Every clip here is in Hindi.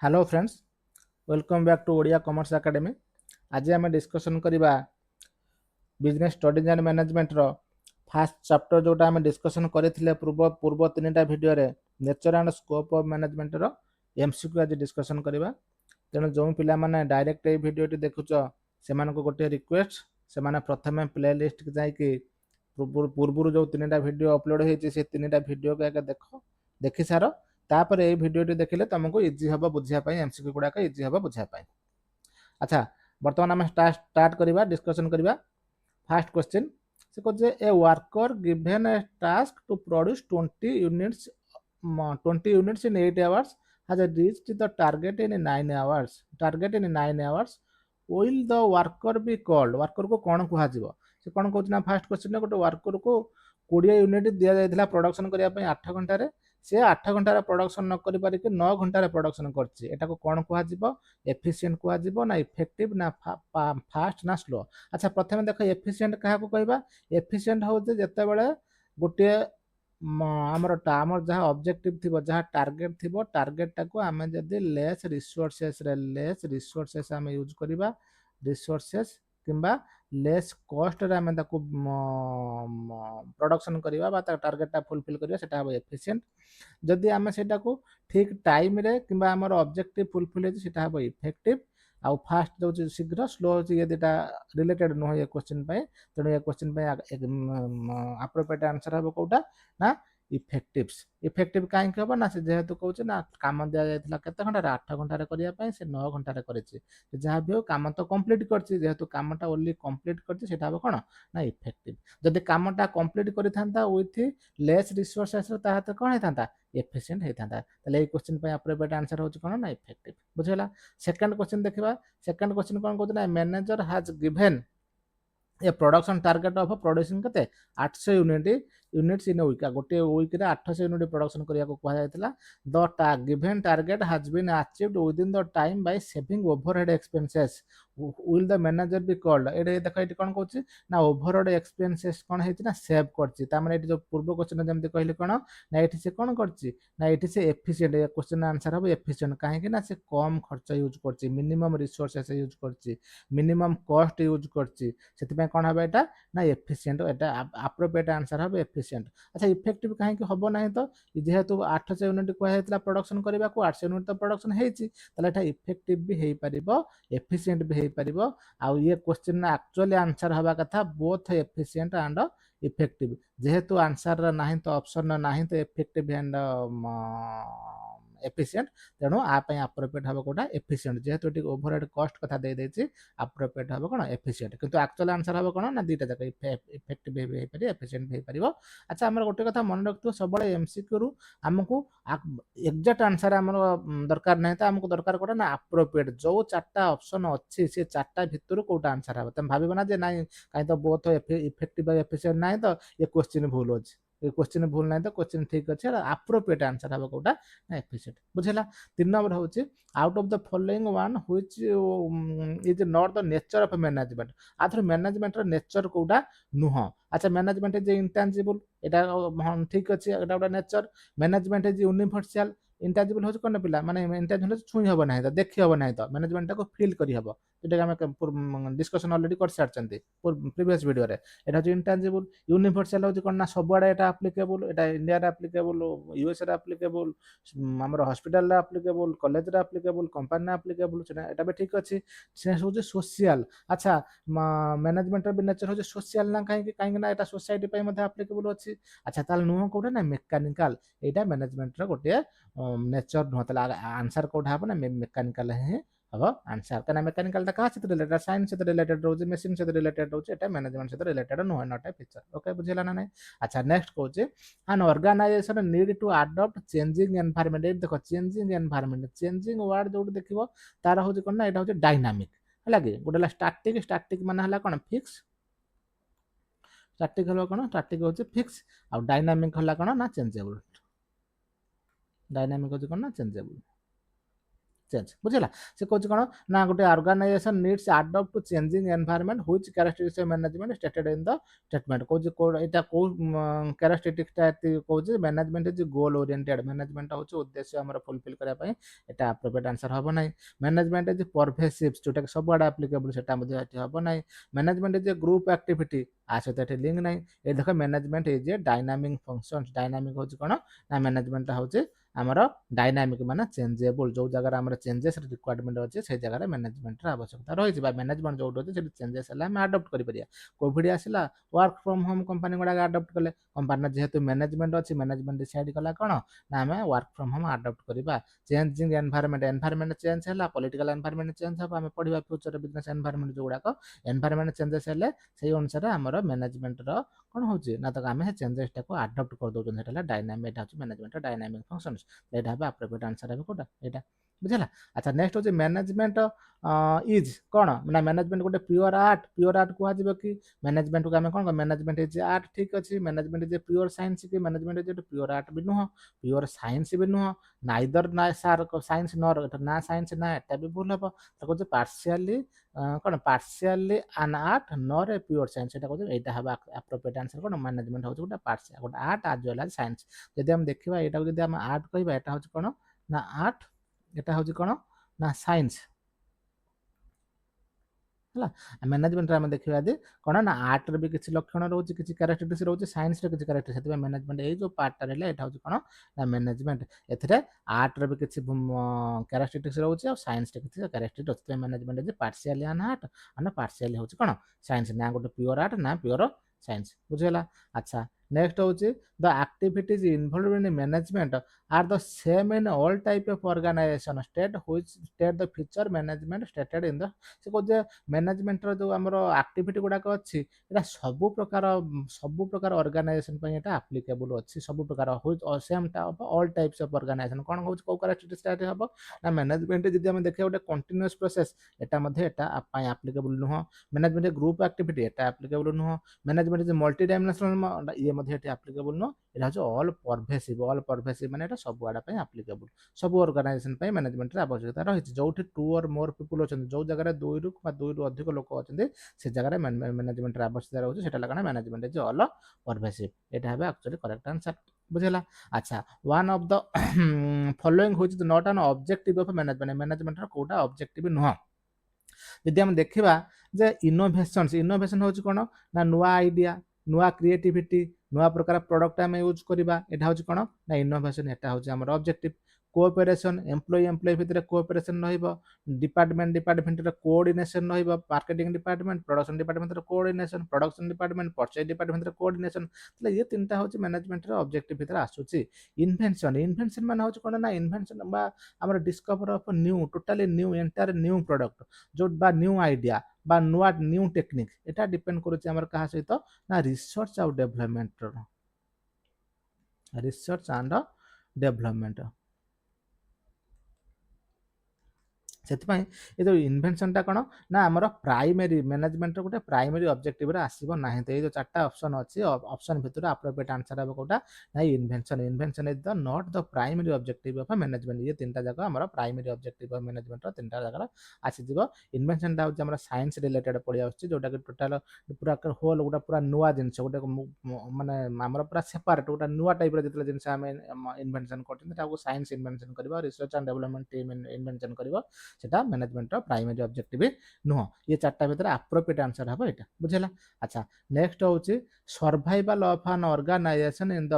Hello friends, welcome back to Odia commerce academy. आज आम डिस्कसन करवा बिजनेस स्टडीज एंड मैनेजमेंट रो फास्ट चैप्टर जोटा आम डिस्कसन करथिले पूर्व पूर्व तीनटा वीडियो रे nature and scope of management रो एमसीक्यू आज डिस्कसन करवा। तेणु जो पिला माने डायरेक्ट ए वीडियो देखुच से गोटे रिक्वेस्ट से प्रथम प्ले लिस्ट की जाइए पूर्व जो तीनटा वीडियो अपलोड होती से तीनटा वीडियो को आगे देखी सार तापर ये वीडियो देखिले तुमको इजी हम बुझापी एमसीक्यू गुड़ाक इजी हम बुझापी। अच्छा, बर्तमान आम स्टार्ट करवा डिस्कसन करवा। फास्ट क्वेश्चन से कहे a worker given a task to produce 20 units in 8 hours has reached the target in 9 hours. Will the worker be called? Worker को कौन कह से कौन कहना फास्ट क्वेश्चन गोटे वर्कर को 20 यूनिट दि जाता प्रोडक्शन करने 8 घंटे से 8 घंटार प्रोडक्शन न कर पारिक 9 घंटार प्रोडक्शन कर कौन कह एफिशिएंट कह ना इफेक्टिव ना फास्ट ना स्लो। अच्छा, प्रथम देख एफिशिएंट क्या कहवा एफिशिएंट हूँ जिते गोटे आमर जहाँ ऑब्जेक्टिव थी जहाँ टार्गेट थी टार्गेट टाको आम जदि लेस रिसोर्सेस आम यूज करवा रिसोर्सेस किंबा लेस कॉस्ट रे आम प्रोडक्शन करवा टार्गेट फुलफिल करवा सेटा हम एफिशिएंट। जदि आम सेटा को ठीक टाइम रे किंबा आमर ऑब्जेक्टिव फुलफिल होती सेटा हम इफेक्टिव। आउ फास्ट जो शीघ्र स्लो हो ये दुटा रिलेटेड नुह ये क्वेश्चन पे। तेणु ये क्वेश्चन पे अप्रोप्रिएट आंसर हम कौटा ना इफेक्टिव्स। इफेक्टिव कहीं हम ना से जेहेतु कहूँ ना काम दि जाता केते घंटे 8 घंटे करने से 9 घंटे कर जहाँ भी हो काम तो कंप्लीट करछि जेहेतु कामटा ओनली कंप्लीट करछि सेटा हम कौन ना इफेक्टिव। जदि कामटा कंप्लीट करिथांता विथ लेस रिसोर्सेस ताहा तो कौन होता एफिशिएंट होता। ताले ये क्वेश्चन पे अप्रोप्रिएट आंसर होछि कौन ना इफेक्टिव। बुझेला। सेकंड क्वेश्चन देखिबा। सेकंड क्वेश्चन कौन कहते ना manager has given a production target of producing केते 800 यूनिट्स इन वीक गोटे वीक रे 800 यूनिट प्रोडक्शन करिया को कहा जायतिला। The given target has been achieved within the time by saving overhead expenses. Will the manager be called. एडे देखो एटी कोन कहूची ना ओवरहेड एक्सपेंसेस कोन हेची ना सेव करची। ता माने एटी जो पूर्व क्वेश्चन जेमति कहले कोन ना एटी से कोन करची ना एटी से एफिशिएंट। ए क्वेश्चन आंसर हो एफिशिएंट काहे कि ना से कम खर्च यूज करची मिनिमम रिसोर्सेस यूज करची मिनिमम कॉस्ट यूज करची से कौन हम यहाँ ना एफिशिएंट। यहाँ अप्रोप्रिएट आंसर हम एफिशिएंट। अच्छा, इफेक्टिव कहीं हम ना तो जेहेतु 800 यूनिट कहला प्रोडक्शन करने को 800 यूनिट तो प्रोडक्शन होता इफेक्टिव भी हो पार एफिशिएंट भी हो पार। आउ ये क्वेश्चन एक्चुअली आंसर हवा कथा बोथ एफिशिएंट एंड इफेक्टिव। जेहेतु आंसर ना तो ऑप्शन ना तो इफेक्टिव एंड एफिशिएंट तेणु आपाई अप्रोप्रिएट हम कौटा एफिशिएंट। जेहेतु ये ओवरहेड कॉस्ट कथा दे देछि अप्रोप्रिएट हम कौन एफिशिएंट किंतु एक्चुअल आंसर हम कौन ना दुटा जाक इफेक्टिव भी हो पार एफिशिएंट भी हो पार। अच्छा, आम गोटे कथा मन रखियो सब एमसीक्यू रु आमको एक्जाक्ट आंसर आम दरकार ना तो आमको दरकार कौटा ना अप्रोप्रिएट जो चार्टा ऑप्शन अच्छी से चार्टा भितर कौटा आंसर हम तुम भाव ना जे ना कहीं तो बोथ इफेक्टिव एफिशिएंट ना तो ये क्वेश्चन भूल अच्छे क्वेश्चन भूल ना तो क्वेश्चन ठीक अच्छे अप्रोप्रिएट आंसर हम कौटा ना एफिशिएंट। बुझेला। 3 नंबर होची out of the following one which is not the nature of management. आथर मैनेजमेंट रो नेचर कोडा नुह। अच्छा, मैनेजमेंट इज इंटेंजिबल एटा ठीक अछि एटा nature. Management is universal intangible हो कोन पिला माने इंटेंजिबल छुई हबो नाही तो देखि हबो नाही तो मैनेजमेंट को फील करी हबो। एटा हम डिस्कशन ऑलरेडी कर सारचंती प्रीवियस वीडियो रे। एटा जो इंटेंजिबल यूनिवर्सल हो कोन ना सबआडे एटा एप्लीकेबल एटा इंडिया रे एप्लीकेबल यूएस रे एप्लीकेबल आमर हॉस्पिटल रे एप्लीकेबल कॉलेज रे एप्लीकेबल कंपनी रे एप्लीकेबल सेटा एटा भी ठीक अछि से हो जे सोशल। अच्छा, मैनेजमेंट भी नेचर हो सोशल ना कहीं ना एटा सोसाइटी पे मध्ये एप्लीकेबल अछि। अच्छा, ताल नुह कोडा ना मेकानिकल एटा मैनेजमेंट रो गोटे नेचर नुह ताल आंसर कोडा हबो ना मेकानिकल है अब आंसर कहना मेकानिकल ता का से रिलेटेड साइंस से रिलेटेड रोज मशीन से रिलेटेड रोज एटा मैनेजमेंट से रिलेटेड नुह नॉट ए फीचर। ओके, बुझिला ना नहीं। अच्छा, नेक्स्ट कहूचे an organization need to adopt changing environment। ये देखो चेंजिंग एनवायरनमेंट चेंजिंग वर्ड जो देखिबो तार होची कोन ना एटा होची डायनामिक हला कि गोटेला स्टैटिक स्टैटिक माने हला कोन फिक्स स्टैटिक हला कोन स्टैटिक होची फिक्स आ डायनामिक हला कोन ना चेंजेबल। डायनामिक होची कोन ना चेंजेबल। चेंज बुझला से कहूँ कौन ना गोटे organization needs adopt to changing environment which characteristics of management stated in the statement कहूँ एटा को कैरेक्टरिस्टिक्सटा कहूँ management is goal oriented management हूँ उद्देश्य आम फुलफिल करने एटा अप्रोप्रिएट आंसर हम ना मैनेजमेंट इज परभेसिव जोटा कि सब आड़े आप्लिकेबल से हम ना management is a group activity आ सहित लिंक ना ये देख management is a dynamic function dynamic हूँ कौन ना मैनेजमेंट हूँ आमर डायनामिक माने चेंजेबल जो जगह आमर चेंजेस रिक्वायरमेंट अच्छे से जगह मैनेजमेंट आवश्यकता रही है मैनेजमेंट जो अच्छे से चेंजेस आम आडप्ट कर कोविड आसला वर्क फ्रॉम होम कंपनी गुड़ा आडप्ट कले कंपनी जेहेतु मैनेजमेंट अच्छी मैनेजमेंट डिसाइड कला कौन ना आम वर्क फ्रॉम होम आडप्ट करवा चेंजिंग एनवायरनमेंट चेंज है पॉलिटिकल एनवायरनमेंट चेंज हम आम पढ़ा फ्यूचर बिजनेस एनवायरनमेंट जो गुड़ाक एनवायरनमेंट चेंजेस है से अनुसार आमर मैनेजमेंट कौन हो आम चेंजेस टाक आडप्ट कर दौरान डायनामिक मैनेजमेंट डायनामिक फंक्शन एटा हम अप्रोप्रिएट आंसर है कोटा एटा बुझला अच्छा नेक्स्ट होची मैनेजमेंट इज कौन ना मैनेजमेंट गोटे प्योर आर्ट कहवा कि मैनेजमेंट को आम कौन मैनेजमेंट इज आर्ट ठीक अच्छे मैनेजमेंट इज प्योर साइंस कि मैनेजमेंट इज प्योर आर्ट भी नुह प्योर साइंस भी नुह नाइदर ना सार साइंस नर ना साइंस ना एटा भी भूल हम कहते पार्शियली कौन पार्शियली आन आर्ट नर ए प्योर साइंस एटा कहते यहाँ हम अप्रोप्रिएट आंसर कौन मैनेजमेंट हूँ गोटे पार्शियल गोटे आर्ट आज वेल एज साइंस जब हम देखा यहाँ जब आम आर्ट कहवा यहाँ हूँ कौन ना आर्ट यहाँ हूँ कौन ना साइंस है मैनेजमेंट आम देखा यदि कौन ना आर्ट्रे भी किसी लक्षण रोचे किसी कैरेक्टरिस्टिक्स रोचे साइंस किसी कैरेक्टरिस्टिक्स से मैनेजमेंट ये जो पार्टा रहा यहाँ हूँ कौन ना मैनेजमेंट ए आर्ट्रे भी किसी कैरेक्टरिस्टिक्स रोचे और साइंस किसी कैरेक्टरिस्टिक्स अच्छे management is partially an art और पार्शियली हूँ कौन साइंस ना गोटे प्योर आर्ट ना प्योर साइंस बुझेगा अच्छा नेक्स्ट हूँ the activities involved in management are the same in all type of organization state which state the feature management stated in the से कहते मैनेजमेंट जो आमर एक्टिविटी गुड़ाक अच्छी यहाँ सब प्रकार ऑर्गेनाइजेशन यहाँ आप्लिकेबल अच्छी सब प्रकार same type all types of organization कौन हो कौ कैरेक्टरिस्टिक्स हम ना मैनेजमेंट जब आम देखा गोटे कंटिन्यूअस प्रोसेस यहाँ आप्लिकेबल नुह मैनेजमेंट ग्रुप एक्टिविटी यहाँ आप्लिकेबल नुह मैनेजमेंट मल्टी डायमेंशनल ये आप्लिकेबल नुह यहाँ हूँ ऑल परभेसिव माने सब आड़ा आप्लिकेबल सब ऑर्गेनाइजेशन मैनेजमेंट आवश्यकता रही जो टू और मोर पीपुल अच्छा जो जगह दुई रु अधिक लोक अच्छा से जगह मैनेजमेंट आवश्यकता रोचे से मैनेजमेंट इज ऑल परभेसिव यहाँ है एक्चुअली करेक्ट आंसर बुझेगा अच्छा one of the following which is not an objective of management कोटा ऑब्जेक्टिव नुह जदि आम देखा जे इनोभेशन हूँ कौन ना नुआ आइडिया नुआ क्रिएटिविटी नुआ प्रकार प्रोडक्ट आम यूज करवा यहाँ हूँ कौन ना इनोभेशन यहाँ हूँ आम ऑब्जेक्टिव कोऑपरेशन एम्प्लॉय भितर cooperation department coordination marketing department production department coordination production department purchase department coordination ये तीन टा हूँ मैनेजमेंट ऑब्जेक्टिव भितर आसूची इन्वेंशन मान हूँ कौन ना इन्वेंशन आम discover of new totally new entire new product जो न्यू आइडिया बा नुआ न्यू टेक्निक यहाँ डिपेंड करुच्चे क्या सहित ना रिसर्च आउ डेभलपमेंट रिसर्च एंड डेभलपमेंट से ये जो इन्वेंशनटा कौन ना आमर प्राइमरी मैनेजमेंट गोटे प्राइमरी ऑब्जेक्टिव आसब ना तो ये जो चार्टा ऑप्शन अच्छी ऑप्शन भितर अप्रोप्रिएट आंसर हम कोटा ना invention is the not the primary objective of management ये तीन जगह आम प्राइमरी ऑब्जेक्टिव ऑफ मैनेजमेंट तीन जगह आसीज इन्वेंशनटा हूँ साइंस रिलेटेड पढ़ी जोटा कि टोटाल पूरा होल गोटे पूरा नुआ जिनस गोटे माने आमर पूरा सेपरेट गोटे नुआ टाइप जो जिनस आम इन्वेंशन कर साइंस इन्वेंशन कर research and development team invention कर सेटा मैनेजमेंट प्राइमरी ऑब्जेक्टिव नुह ये चार्टा भितर अप्रोप्रिएट आंसर हम यहाँ बुझेगा अच्छा नेक्स्ट हूँ survival of an organization in the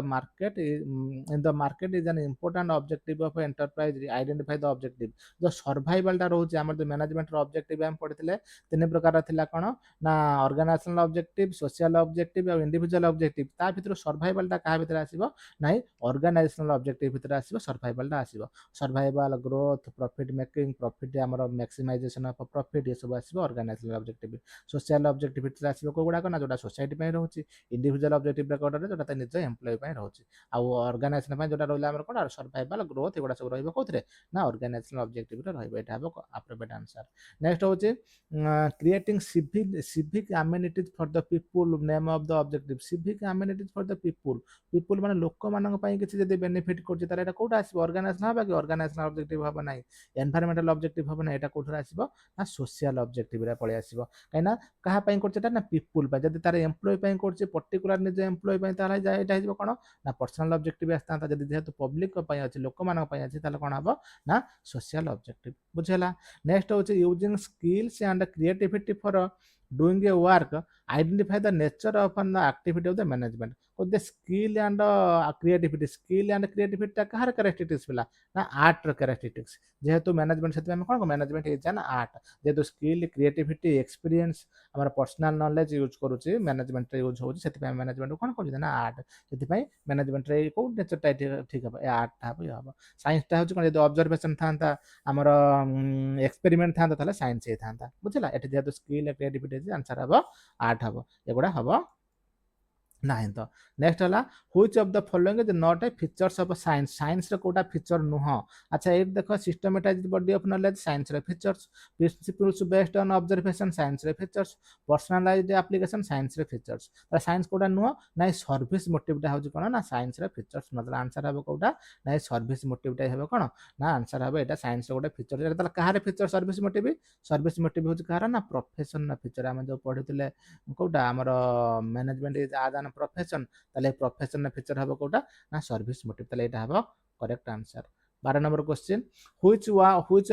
market is an important objective of enterprise identify the objective जो सर्वाइवल रोचे आम जो मैनेजमेंट ऑब्जेक्टिव आम पढ़ी तीन प्रकार थिला कौन ना ऑर्गेनाइजेशनल ऑब्जेक्टिव सोशल ऑब्जेक्टिव और इंडिविजुअल ऑब्जेक्टिव ता भितर सर्वाइवल क्या भितर आसीबो ना ऑर्गेनाइजेशनल ऑब्जेक्टिव भितर आसीबो सर्वाइवल आसीबो survival growth profit making profit profit आमर मैक्सिमाइजेशन ऑफ प्रॉफिट ये सब आसीबो ऑर्गेनाइजेशनल ऑब्जेक्टिव सोशल ऑब्जेक्टिव आसीबो को गुडा ना जोटा सोसाइटी पे रहउची इंडिविजुअल ऑब्जेक्टिव कोडा जोटा त निज एम्प्लॉय पे रहउची आ ऑर्गेनाइजेशन पे जोटा रहला हमर कोडा सर्वाइवल ग्रोथ एगुडा सब रहइबो कोथरे ना ऑर्गेनाइजेशनल ऑब्जेक्टिव रे रहइबो एटा हबो अप्रोप्रिएट आंसर नेक्स्ट होची creating civic amenities for the people name of the objective civic amenities for the people माने लोक मानक पई किछि जदि बेनिफिट करछि तार एटा कोटा आसीबो ऑर्गेनाइजेशन हबा कि ऑर्गेनाइजेशन ऑब्जेक्टिव हबा नै एनवायरमेंटल ऑब्जेक्टिव हबा नै एटा कोठर आसीबो ना सोशल ऑब्जेक्टिव रे पळे आसीबो काइना कहा पई करछि एटा ना पीपल पई जदि तार एम्प्लॉय पई करछि पर्टिकुलर निज एम्प्लॉय पई ताला जा एटा हिजबो कोन ना पर्सनल ऑब्जेक्टिव आस्ता जदि जेहेतु पब्लिक पई अछि लोक मानक पई अछि ताले कोन हबो ना सोशल ऑब्जेक्टिव बुझेला नेक्स्ट होछि using skills and creativity for doing a work identify the nature of an activity of the management or the skill and creativity ता कहार characteristics पिला ना आर्ट र characteristics जेहेतु मैनेजमेंट से हम कोन मैनेजमेंट इज एन आर्ट जेहेतु स्किल क्रिएटिविटी एक्सपीरियंस हमर पर्सनल नॉलेज यूज करूची मैनेजमेंट रे यूज होची सेति मैनेजमेंट कोन कहू ना आर्ट सेति मैनेजमेंट रे को नेचर टा ठीक है आर्ट ता हबो साइंस ता होची कोन जे ऑब्जर्वेशन थांता हमर एक्सपेरिमेंट थांता ताले साइंस हे थांता बुझला एटे जेहेतु स्किल क्रिएटिविटी आंसर हबो आर्ट हबो एगुडा हबो ନାହିଁ ତ ନେକ୍ସଟ ହେଲା which of the following is not a features of science ସାଇନ୍ସର କୋଉଟା ଫିଚର ନୁହଁ ଆଚ୍ଛା ଏଇଠି ଦେଖ ସିଷ୍ଟମେଟାଇଜ୍ଡ ବଡି ଅଫ ନଲେଜ ସାଇନ୍ସର features principles based on observation ସାଇନ୍ସର ଫିଚର୍ସ ପର୍ସନାଲାଇଜ୍ଡ ଆପ୍ଲିକେସନ ସାଇନ୍ସର ଫିଚର୍ସ ତାହେଲେ ସାଇନ୍ସ କୋଉଟା ନୁହଁ ନାଇଁ ସର୍ଭିସ ମୋଟିଭଟା ହଉଛି କ'ଣ ନା ସାଇନ୍ସର ଫିଚର୍ସ ମତଲବ ଆନ୍ସର ହେବ କୋଉଟା ନାଇଁ ସର୍ଭିସ ମୋଟିଭଟା ହେବ କ'ଣ ନା ଆନ୍ସର ହେବ ଏଇଟା ସାଇନ୍ସର ଗୋଟେ ଫିଚର ଏଇଟା ତାହେଲେ କାହାର ଫିଚର ସର୍ଭିସ ମୋଟିଭ ହଉଛି କାହାର ନା ପ୍ରଫେସନର ଫିଚର ଆମେ ଯୋଉ ପଢିଥିଲେ କୋଉଟା ଆମର ମ୍ୟାନେଜମେଣ୍ଟ ଇଜ ଆଜ୍ ଆନ୍ प्रोफेशन ताले प्रोफेशन फीचर हबो कोटा ना सर्विस मोटिव ताले एटा हबो correct answer 12 number question which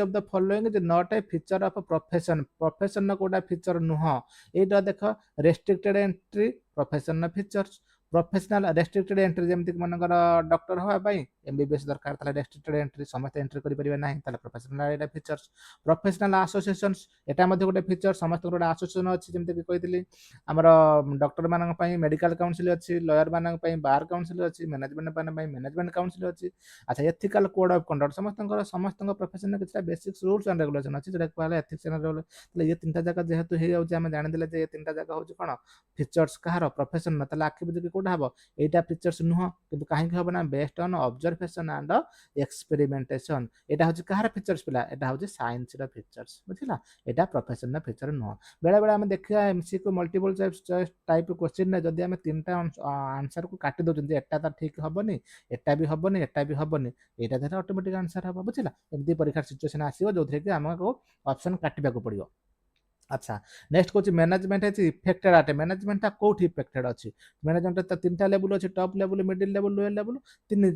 of the following is not a feature of profession न कोटा फीचर नुह एटा देखो restricted entry profession features professional restricted entry जेमति मनकर डॉक्टर होवा पई एमबीबीएस दरकार ताले रेस्ट्रिक्टेड एंट्री समस्त एंट्री करि परिबे नाही ताले प्रोफेशनल एटा फीचर्स प्रोफेशनल एसोसिएशंस एटा मध्ये गोटे फीचर समस्त गोटे एसोसिएशन अछि जेमति कि कहितली हमर डॉक्टर मानक पई मेडिकल काउंसिल अछि लॉयर मानक पई बार काउंसिल अछि मैनेजमेंट मानक पई मैनेजमेंट काउंसिल अछि अच्छा एथिकल कोड ऑफ कंडक्ट समस्त प्रोफेशन किछटा बेसिक्स रूल्स एंड रेगुलेशन अछि जेटा कहले एथिक्स एंड रेगुलेशन ताले ये तीनटा जगह जेहेतु हे जाउछि हम जानि देले जे ये तीनटा जगह होछि कोन फीचर्स कहार प्रोफेशन ताले आखि बुझि कोडा हबो एटा फीचर्स नुह किंतु काहे हबो ना based on observation and experimentation एटा होछि कहार फीचर्स पिला एटा होछि साइंस रा फीचर्स बुझिला एटा प्रोफेशन रा फीचर नुह बेला बेला हम देखिया एमसीक्यू मल्टीपल टाइप क्वेश्चन ने जदि हम तीनटा आंसर को काटि दउछन जे एटा त ठीक हबोनी एटा भी हबोनी एटा भी हबोनी एटा देला ऑटोमेटिक आंसर हबो बुझिला एमदी परीक्षा सिचुएशन आसीबो जोथरे कि हमको ऑप्शन काटिबा को पड़ियो अच्छा नेक्स्ट कोच मैनेजमेंट है इफेक्टेड आटे मैनेजमेंट ता कोठी इफेक्टेड अछि मैनेजमेंट ता तीनटा लेवल अछि top level middle level lower level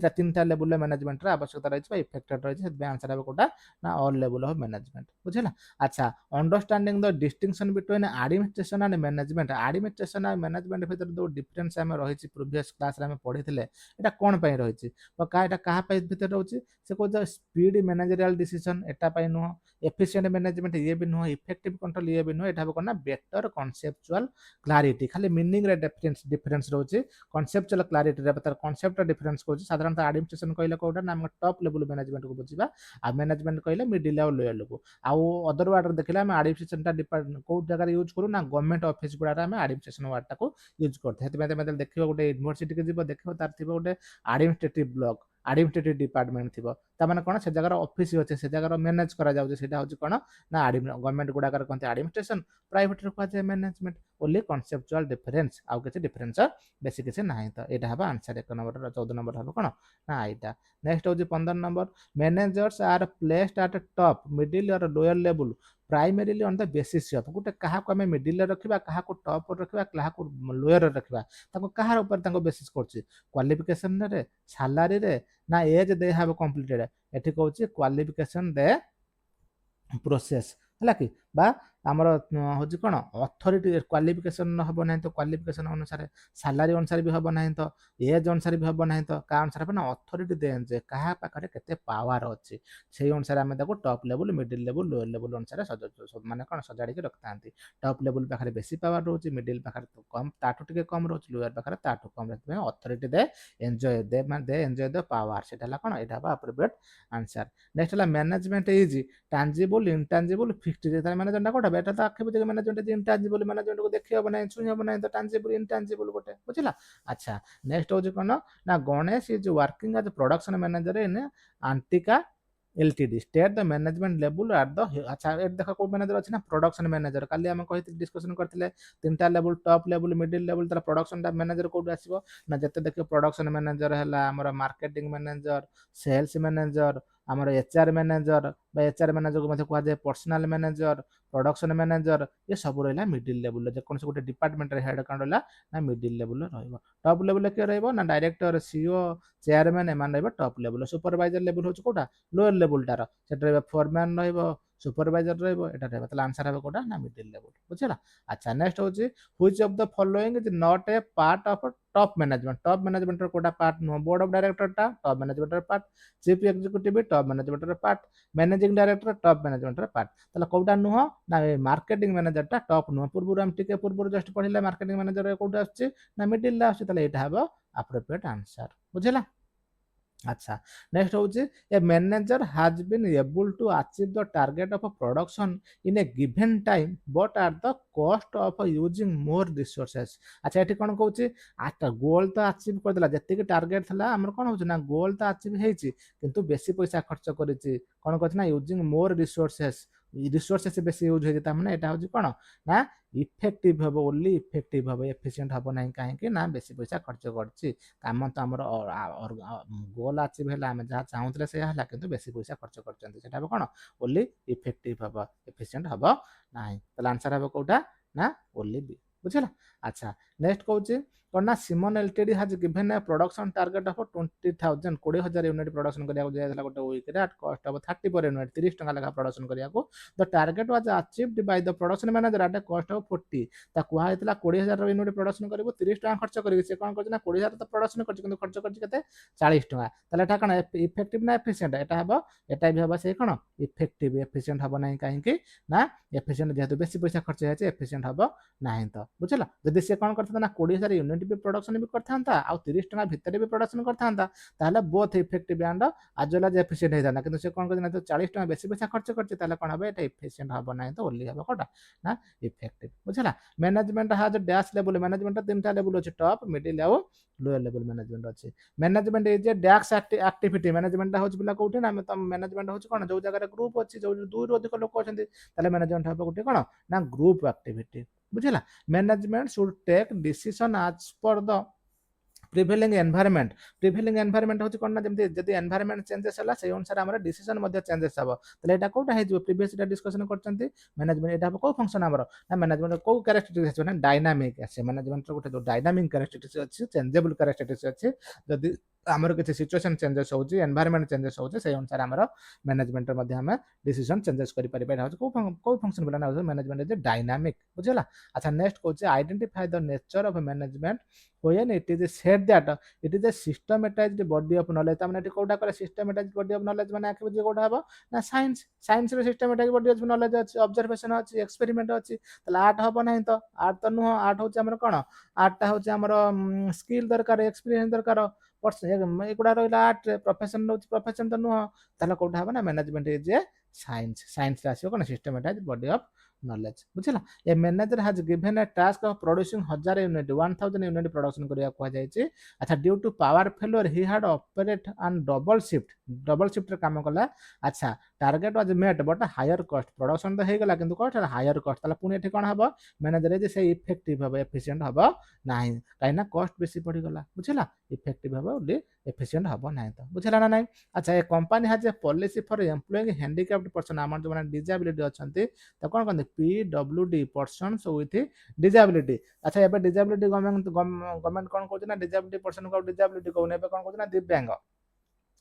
तीनटा लेवल मैनेजमेंट रा आवश्यकता रहिछ इफेक्टेड रहिछ सेत आंसर है कोटा ना ऑल लेवल ऑफ मैनेजमेंट बुझिला अच्छा understanding the distinction between administration and management and management भीतर दो डिफरेंस हम रहिछ प्रीवियस क्लास रे हम पढिथिले एटा कोन पई रहिछ तो का एटा कहा पई भीतर रहउछ से को स्पीड मैनेजरियल डिसीजन एटा पई नुह एफिशिएंट मैनेजमेंट ये भी नुह इफेक्टिव कंट्रोल ये भी नुह एटा हो कोना बेटर कॉन्सेप्चुअल क्लैरिटी खाली मीनिंग रे डिफरेंस रहउछ कॉन्सेप्चुअल क्लैरिटी रे तर कॉन्सेप्ट डिफरेंस को साधारणतः एडमिनिस्ट्रेशन कहले कोटा ना हम टॉप लेवल मैनेजमेंट को बुझिबा आ मैनेजमेंट कहले मिडिल लेवल लोअर को आ अदर वर्ड देखले हम एडमिनिस्ट्रेशन टा डिपार्टमेंट को जगह यूज करू ना गवर्नमेंट ऑफिस गुडा रे हम एडमिनिस्ट्रेशन वर्ड टा को यूज करते हेतु में देखिबो गोटे यूनिवर्सिटी के जीव देखिबो तार थिबो गोटे एडमिनिस्ट्रेटिव ब्लॉक एडमिनिस्ट्रेटिव डिपार्टमेंट थिबो ता माने कोन से जगह ऑफिस होचे से जगह मैनेज करा जाउचे सेटा होचे कोन ना गवर्नमेंट गुडा कर कोनते एडमिनिस्ट्रेशन प्राइवेट रे कोचे मैनेजमेंट ओनली कॉन्सेप्चुअल डिफरेंस आउ किछ डिफरेंस बेसी किछ नाही त एटा हबा आंसर 1 नंबर 14 नंबर हबो कोन ना एटा नेक्स्ट होचे 15 number managers are placed at top middle और lower level primarily on the basis of गोटे कहा को हमें मिडिल रखिबा कहा को टॉप रखिबा कहा को लोअर रखिबा ताको कहार ऊपर ताको बेसिस करछि क्वालिफिकेशन रे सैलरी रे ना एज दे हैव कंप्लीटेड एठी कहउछि क्वालिफिकेशन दे प्रोसेस हला कि বা ଆମର ହେଉଛି କ'ଣ ଅଥରିଟି କ୍ୱାଲିଫିକେସନ୍ ହେବ ନାହିଁ ତ କ୍ୱାଲିଫିକେସନ୍ ଅନୁସାରେ ସାଲାରୀ ଅନୁସାରେ ବି ହେବ ନାହିଁ ତ ଏଜ୍ ଅନୁସାରେ ବି ହେବ ନାହିଁ ତ କାହା ଅନୁସାରେ ହେବ ନା ଅଥରିଟି ଦେନ୍ ଯେ କାହା ପାଖରେ କେତେ ପାୱାର ଅଛି ସେଇ ଅନୁସାରେ ଆମେ ତାକୁ ଟପ୍ ଲେବୁଲ୍ ମିଡିଲ୍ ଲେବୁଲ୍ ଲୋୟର ଲେବୁଲ୍ ଅନୁସାରେ ମାନେ କ'ଣ ସଜାଡ଼ିକି ରଖିଥାନ୍ତି। ଟପ୍ ଲେବୁଲ୍ ପାଖରେ ବେଶୀ ପାୱାର ରହୁଛି, ମିଡିଲ୍ ପାଖରେ କମ୍ ତାଠୁ ଟିକେ କମ୍ ରହୁଛି, ଲୋୟର ପାଖରେ ତାଠୁ କମ୍, ସେଥିପାଇଁ authority they enjoy the power, ସେଟା ହେଲା କ'ଣ ଏଇଟା ହେବ ଆପ୍ରୋପ୍ରିଏଟ୍ ଆନ୍ସର। ନେକ୍ସଟ ହେଲା management is tangible intangible fixed. ଯେତେବେଳେ ମ୍ୟାନେଜମେଣ୍ଟ କୋଉଟା ଏଟା ତ ଆଖି ବୁଝିକି ମ୍ୟାନେଜମେଣ୍ଟ ଇଜ୍ ଇନଟାଞ୍ଜିବୁଲ୍, ମ୍ୟାନେଜମେଣ୍ଟକୁ ଦେଖି ହେବ ନାହିଁ ଛୁଇଁ ହେବ ନାହିଁ ତ ଟାଞ୍ଜିବୁଲ୍ ଇନଟାଞ୍ଜିବୁଲ୍ ଗୋଟେ ବୁଝିଲା। ଆଚ୍ଛା ନେକ୍ସଟ ହେଉଛି କ'ଣ ନା Ganesh is working as production manager in Antika LTD state the management ଲେବୁଲ୍ ଆଟ୍ ଦ ଆଚ୍ଛା ଏଠି ଦେଖ କୋଉ ମ୍ୟାନେଜର ଅଛି ନା ପ୍ରଡକ୍ସନ ମ୍ୟାନେଜର। କାଲି ଆମେ କହିଥିଲେ ଡିସ୍କସନ କରିଥିଲେ ତିନିଟା ଲେବୁଲ୍ ଟପ୍ ଲେବୁଲ୍ ମିଡିଲ୍ ଲେବୁଲ୍, ତାର ପ୍ରଡକ୍ସନଟା ମ୍ୟାନେଜର କୋଉଠୁ ଆସିବ ନା ଯେତେ ଦେଖିବ ପ୍ରଡକ୍ସନ ମ୍ୟାନେଜର ହେଲା ଆମର ମାର୍କେଟିଂ ମ୍ୟାନେଜର, ସେଲ୍ସ ମ୍ୟାନେଜର, ଆମର ଏଚଆର୍ ମ୍ୟାନେଜର বা ଏଚଆର୍ ମ୍ୟାନେଜରକୁ ମଧ୍ୟ କୁହାଯାଏ ପର୍ସନାଲ ମ୍ୟାନେଜର, ପ୍ରଡକ୍ସନ ମ୍ୟାନେଜର, ଏ ସବୁ ରହିଲା ମିଡିଲ୍ ଲେବୁଲରେ। ଯେକୌଣସି ଗୋଟେ ଡିପାର୍ଟମେଣ୍ଟର ହେଡ୍ କ'ଣ ରହିଲା ନା ମିଡିଲ୍ ଲେବୁଲରେ ରହିବ। ଟପ୍ ଲେବୁଲରେ କିଏ ରହିବ ନା ଡାଇରେକ୍ଟର, ସିଓ, ଚେୟାରମ୍ୟାନ୍ ଏମାନେ ରହିବ ଟପ୍ ଲେବୁଲ। ସୁପରଭାଇଜର ଲେବୁଲ ହେଉଛି କୋଉଟା ଲୋୟର ଲେବୁଲଟାର, ସେଟା ରହିବ ଫୋରମ୍ୟାନ୍ ରହିବ, ସୁପରଭାଇଜର ରହିବ, ଏଟା ରହିବ। ତାହେଲେ ଆନ୍ସର ହେବ କୋଉଟା ନା ମିଡିଲ୍ ଲେବୁଲ ବୁଝିଲା। ଆଚ୍ଛା ନେକ୍ସଟ ହେଉଛି which of the following is not a part of top management. Top ମ୍ୟାନେଜମେଣ୍ଟର କୋଉଟା ପାର୍ଟ ନୁହଁ, ବୋର୍ଡ ଅଫ୍ ଡାଇରେକ୍ଟରଟା ଟପ୍ ମ୍ୟାନେଜମେଣ୍ଟର ପାର୍ଟ, ଚିଫ୍ ଏକ୍ଜିକ୍ୟୁଟିଭ ଟପ୍ ମ୍ୟାନେଜମେଣ୍ଟର ପାର୍ଟ, ମ୍ୟାନେଜିଂ ଡାଇରେକ୍ଟର ଟପ୍ ମ୍ୟାନେଜମେଣ୍ଟର ପାର୍ଟ। ତାହେଲେ କୋଉଟା ନୁହଁ ନା ମାର୍କେଟିଂ ମ୍ୟାନେଜରଟା ଟପ୍ ନୁହଁ। ପୂର୍ବରୁ ଆମେ ଟିକେ ପୂର୍ବରୁ ଜଷ୍ଟ ପଢିଲେ ମାର୍କେଟିଂ ମ୍ୟାନେଜର କୋଉଠି ଆସୁଛି ନା ମିଡିଲରେ ଆସୁଛି। ତାହେଲେ ଏଇଟା ହେବ ଆପ୍ରୋପ୍ରିଏଟ୍ ଆନ୍ସର ବୁଝିଲା। ଆଚ୍ଛା ନେକ୍ସଟ ହେଉଛି a manager has been able to achieve the target of production in a given time but at the cost of using more resources. ଆଚ୍ଛା ଏଠି କ'ଣ କହୁଛି ଗୋଲ୍ ତ ଆଚିଭ୍ କରିଦେଲା, ଯେତିକି ଟାର୍ଗେଟ୍ ଥିଲା ଆମର କ'ଣ ହେଉଛି ନା ଗୋଲ୍ ତ ଆଚିଭ୍ ହେଇଛି କିନ୍ତୁ ବେଶୀ ପଇସା ଖର୍ଚ୍ଚ କରିଛି। କ'ଣ କରୁଛି ନା ୟୁଜିଂ ମୋର୍ ରିସୋର୍ସେସ୍ ବେଶୀ ୟୁଜ୍ ହେଇଛି, ତା ମାନେ ଏଇଟା ହେଉଛି କ'ଣ ନା ଇଫେକ୍ଟିଭ ହେବ, ଓନ୍ଲି ଇଫେକ୍ଟିଭ ହେବ, ଏଫିସିଏଣ୍ଟ ହେବ ନାହିଁ। କାହିଁକି ନା ବେଶୀ ପଇସା ଖର୍ଚ୍ଚ କରିଛି। କାମ ତ ଆମର ଗୋଲ୍ ଆଚିଭ୍ ହେଲା, ଆମେ ଯାହା ଚାହୁଁଥିଲେ ସେଇଆ ହେଲା କିନ୍ତୁ ବେଶୀ ପଇସା ଖର୍ଚ୍ଚ କରିଛନ୍ତି, ସେଟା ହେବ କ'ଣ ଓନ୍ଲି ଇଫେକ୍ଟିଭ ହେବ, ଏଫିସିଏଣ୍ଟ ହେବ ନାହିଁ। ତାହେଲେ ଆନ୍ସର ହେବ କୋଉଟା ନା ଓନ୍ଲି ବି ବୁଝିଲା। ଆଚ୍ଛା ନେକ୍ସଟ କହୁଛି କ'ଣ ନା Simon LTD has given a production target of 20,000 20,000 unit production କରିବାକୁ ଦିଆଯାଇଥିଲା ଗୋଟେ ୱିକରେ at cost of 30 per unit, 30 ଟଙ୍କା ଲେଖା ପ୍ରଡକ୍ସନ୍ କରିବାକୁ। The target was achieved by the production manager at cost of 40। ତା କୁହାଯାଇଥିଲା 20,000 ୟୁନିଟ୍ ପ୍ରଡକ୍ସନ୍ କରିବୁ 30 ଟଙ୍କା ଖର୍ଚ୍ଚ କରିକି, ସେ କ'ଣ କରୁଛି ନା 20,000 ତ ପ୍ରଡକ୍ସନ୍ କରିଛି କିନ୍ତୁ ଖର୍ଚ୍ଚ କରିଛି କେତେ 40 ଟଙ୍କା। ତାହେଲେ ଏଟା କ'ଣ ଇଫେକ୍ଟିଭ ନା ଏଫିସିଏଣ୍ଟ, ଏଟା ହେବ ଏଟା ବି ହେବ ସେଇ କ'ଣ ଇଫେକ୍ଟିଭ, ଏଫିସିଏଣ୍ଟ ହେବ ନାହିଁ। କାହିଁକି ନା ଏଫିସିଏଣ୍ଟ ଯେହେତୁ ବେଶୀ ପଇସା ଖର୍ଚ୍ଚ ହେଇଛି ଏଫିସିଏଣ୍ଟ ହେବ ନାହିଁ ତ ବୁଝିଲା। ଯଦି ସେ କ'ଣ କରିଥାନ୍ତା ନା 20,000 ୟୁନିଟ୍ ବି ପ୍ରଡକ୍ସନ୍ ବି କରିଥାନ୍ତା ଆଉ 30 ଟଙ୍କା ଭିତରେ ବି ପ୍ରଡକ୍ସନ୍ କରିଥାନ୍ତା ତାହେଲେ both effective and as well as efficient ହେଇଥାନ୍ତା। କିନ୍ତୁ ସେ କ'ଣ କରିଛି ନା 40 ଟଙ୍କା ବେଶୀ ପଇସା ଖର୍ଚ୍ଚ କରିଛି, ତାହେଲେ କ'ଣ ହେବ ଏଟା ଏଫିସିଏଣ୍ଟ ହେବ ନାହିଁ ତ ଓନ୍ଲି ହେବ କୋଉଟା ନା ଇଫେକ୍ଟିଭ ବୁଝିଲା। ମ୍ୟାନେଜମେଣ୍ଟ ହାଜ୍ ଡ୍ୟାସ୍ ଲେବୁଲ, ମ୍ୟାନେଜମେଣ୍ଟ ତିନିଟା ଲେବୁଲ ଅଛି ଟପ୍ ମିଡିଲ୍ ଆଉ ଲୋୟର ଲେବୁଲ ମ୍ୟାନେଜମେଣ୍ଟ ଅଛି। Management is a dash activity, management ହେଉଛି ପିଲା କୋଉଠି ନା ଆମେ ତ ମ୍ୟାନେଜମେଣ୍ଟ ହେଉଛି କ'ଣ ଯୋଉ ଜାଗାରେ ଗ୍ରୁପ ଅଛି, ଯୋଉ ଦୁଇରୁ ଅଧିକ ଲୋକ ଅଛନ୍ତି, ତାହେଲେ ମ୍ୟାନେଜମେଣ୍ଟ ହେବ ଗୋଟେ କ'ଣ ନା ଗ୍ରୁପ ଆକ୍ଟିଭିଟି ବୁଝିଲା। Management should take decision as per the prevailing environment. Prevailing environment ହେଉଛି କ'ଣ ନା ଯେମିତି ଯଦି ଏନଭାୟରମେଣ୍ଟ ଚେଞ୍ଜେସ୍ ହେଲା ସେଇ ଅନୁସାରେ ଆମର ଡିସିସନ୍ ମଧ୍ୟ ଚେଞ୍ଜେସ୍ ହେବ। ତାହେଲେ ଏଇଟା କୋଉଟା ହେଇଯିବ ପ୍ରିଭିୟସ୍ ଏଟା ଡିସ୍କସନ୍ କରିଛନ୍ତି ମ୍ୟାନେଜମେଣ୍ଟ। ଏଇଟା ହେବ କୋଉ ଫଙ୍କସନ୍ ଆମର ନା ମ୍ୟାନେଜମେଣ୍ଟ କୋଉ କ୍ୟାରେକ୍ଟରିଷ୍ଟିକ୍ସ ଆସିବ ନା ଡାଇନାମିକ୍ ଆସିବ। ମ୍ୟାନେଜମେଣ୍ଟର ଗୋଟେ ଯୋଉ ଡାଇନାମିକ୍ କ୍ୟାରେକ୍ଟରିଷ୍ଟିକ୍ସ ଅଛି, ଚେଞ୍ଜେବଲ୍ କ୍ୟାରେକ୍ଟରିଷ୍ଟିକ୍ସ ଅଛି। ଯଦି ଆମର କିଛି ସିଚୁଏସନ୍ ଚେଞ୍ଜେସ୍ ହେଉଛି, ଏନଭାୟରମେଣ୍ଟ ଚେଞ୍ଜେସ୍ ହେଉଛି, ସେଇ ଅନୁସାରେ ଆମର ମ୍ୟାନେଜମେଣ୍ଟରେ ମଧ୍ୟ ଆମେ ଡିସିସନ୍ ଚେଞ୍ଜେସ୍ କରିପାରିବା। ଏଇଟା ହେଉଛି କୋଉ ଫଙ୍କସନ୍ ପିଲା ନା ମ୍ୟାନେଜମେଣ୍ଟ ଇଜ୍ ଡାଇନାମିକ୍ ବୁଝିଲା। ଆଚ୍ଛା ନେକ୍ସଟ କହୁଛି identify the nature of management when it is said that it is a systematized body of knowledge। ତା ମାନେ ଏଠି କୋଉଟା କରେ systematized body of knowledge ମାନେ ଆଖି ବୁଝି କୋଉଟା ହେବ ନା ସାଇନ୍ସରେ systematized body of knowledge ଅଛି, ଅବଜରଭେସନ ଅଛି, ଏକ୍ସପେରିମେଣ୍ଟ ଅଛି। ତାହେଲେ ଆର୍ଟ ହେବ ନାହିଁ ତ, ଆର୍ଟ ତ ନୁହଁ। ଆର୍ଟ ହେଉଛି ଆମର କ'ଣ ଆର୍ଟଟା ହେଉଛି ଆମର ସ୍କିଲ୍ ଦରକାର, ଏକ୍ସପିରିଏନ୍ସ ଦରକାର, ଏଗୁଡ଼ା ରହିଲା ଆର୍ଟରେ। ପ୍ରଫେସନ ରହୁଛି, ପ୍ରଫେସନ ତ ନୁହଁ। ତାହେଲେ କୋଉଟା ହେବ ନା ମ୍ୟାନେଜମେଣ୍ଟ ଇଜ୍ ଏ ସାଇନ୍ସରେ ଆସିବ କ'ଣ ସିଷ୍ଟମାଟାଇଜ୍ ବଡି ଅଫ୍ ନଲେଜ ବୁଝିଲା। A manager has given a task of producing 1000 unit 1000 unit production କରିବାକୁ କୁହାଯାଇଛି। ଆଚ୍ଛା due to power failure he had operate and double ସିଫ୍ଟରେ କାମ କଲା। ଆଚ୍ଛା target was met but higher cost, production ତ ହେଇଗଲା କିନ୍ତୁ କଷ୍ଟ ହାୟର କଷ୍ଟ। ତାହେଲେ ପୁଣି ଏଠି କ'ଣ ହେବ ମ୍ୟାନେଜର ଯେ ସେ ଇଫେକ୍ଟିଭ ହେବ, ଏଫିସିଏଣ୍ଟ ହେବ ନାହିଁ। କାହିଁକିନା କଷ୍ଟ ବେଶୀ ପଡ଼ିଗଲା ବୁଝିଲା। ଇଫେକ୍ଟିଭ ହେବ ବୋଲି ଏଫିସିଏଣ୍ଟ ହେବ ନାହିଁ ତ ବୁଝିଲା ନା ନାହିଁ। ଆଚ୍ଛା a company has a policy for employing handicapped person, ଆମର ଯେଉଁମାନେ ଡିଜାବିଲିଟି ଅଛନ୍ତି ତାକୁ କ'ଣ କହନ୍ତି PWD ପର୍ସନ୍ସ ୱିଥ୍ ଡିଜାବିଲିଟି। ଆଚ୍ଛା ଏବେ ଡିଜାବିଲିଟି ଗଭର୍ଣ୍ଣମେଣ୍ଟ କ'ଣ କହୁଛି ନା ଡିଜାବିଲିଟି ପର୍ସନକୁ ଆଉ ଡିଜାବିଲିଟି କହୁନି, ଏବେ କ'ଣ କହୁଛି ନା ଦିବ୍ୟାଙ୍ଗ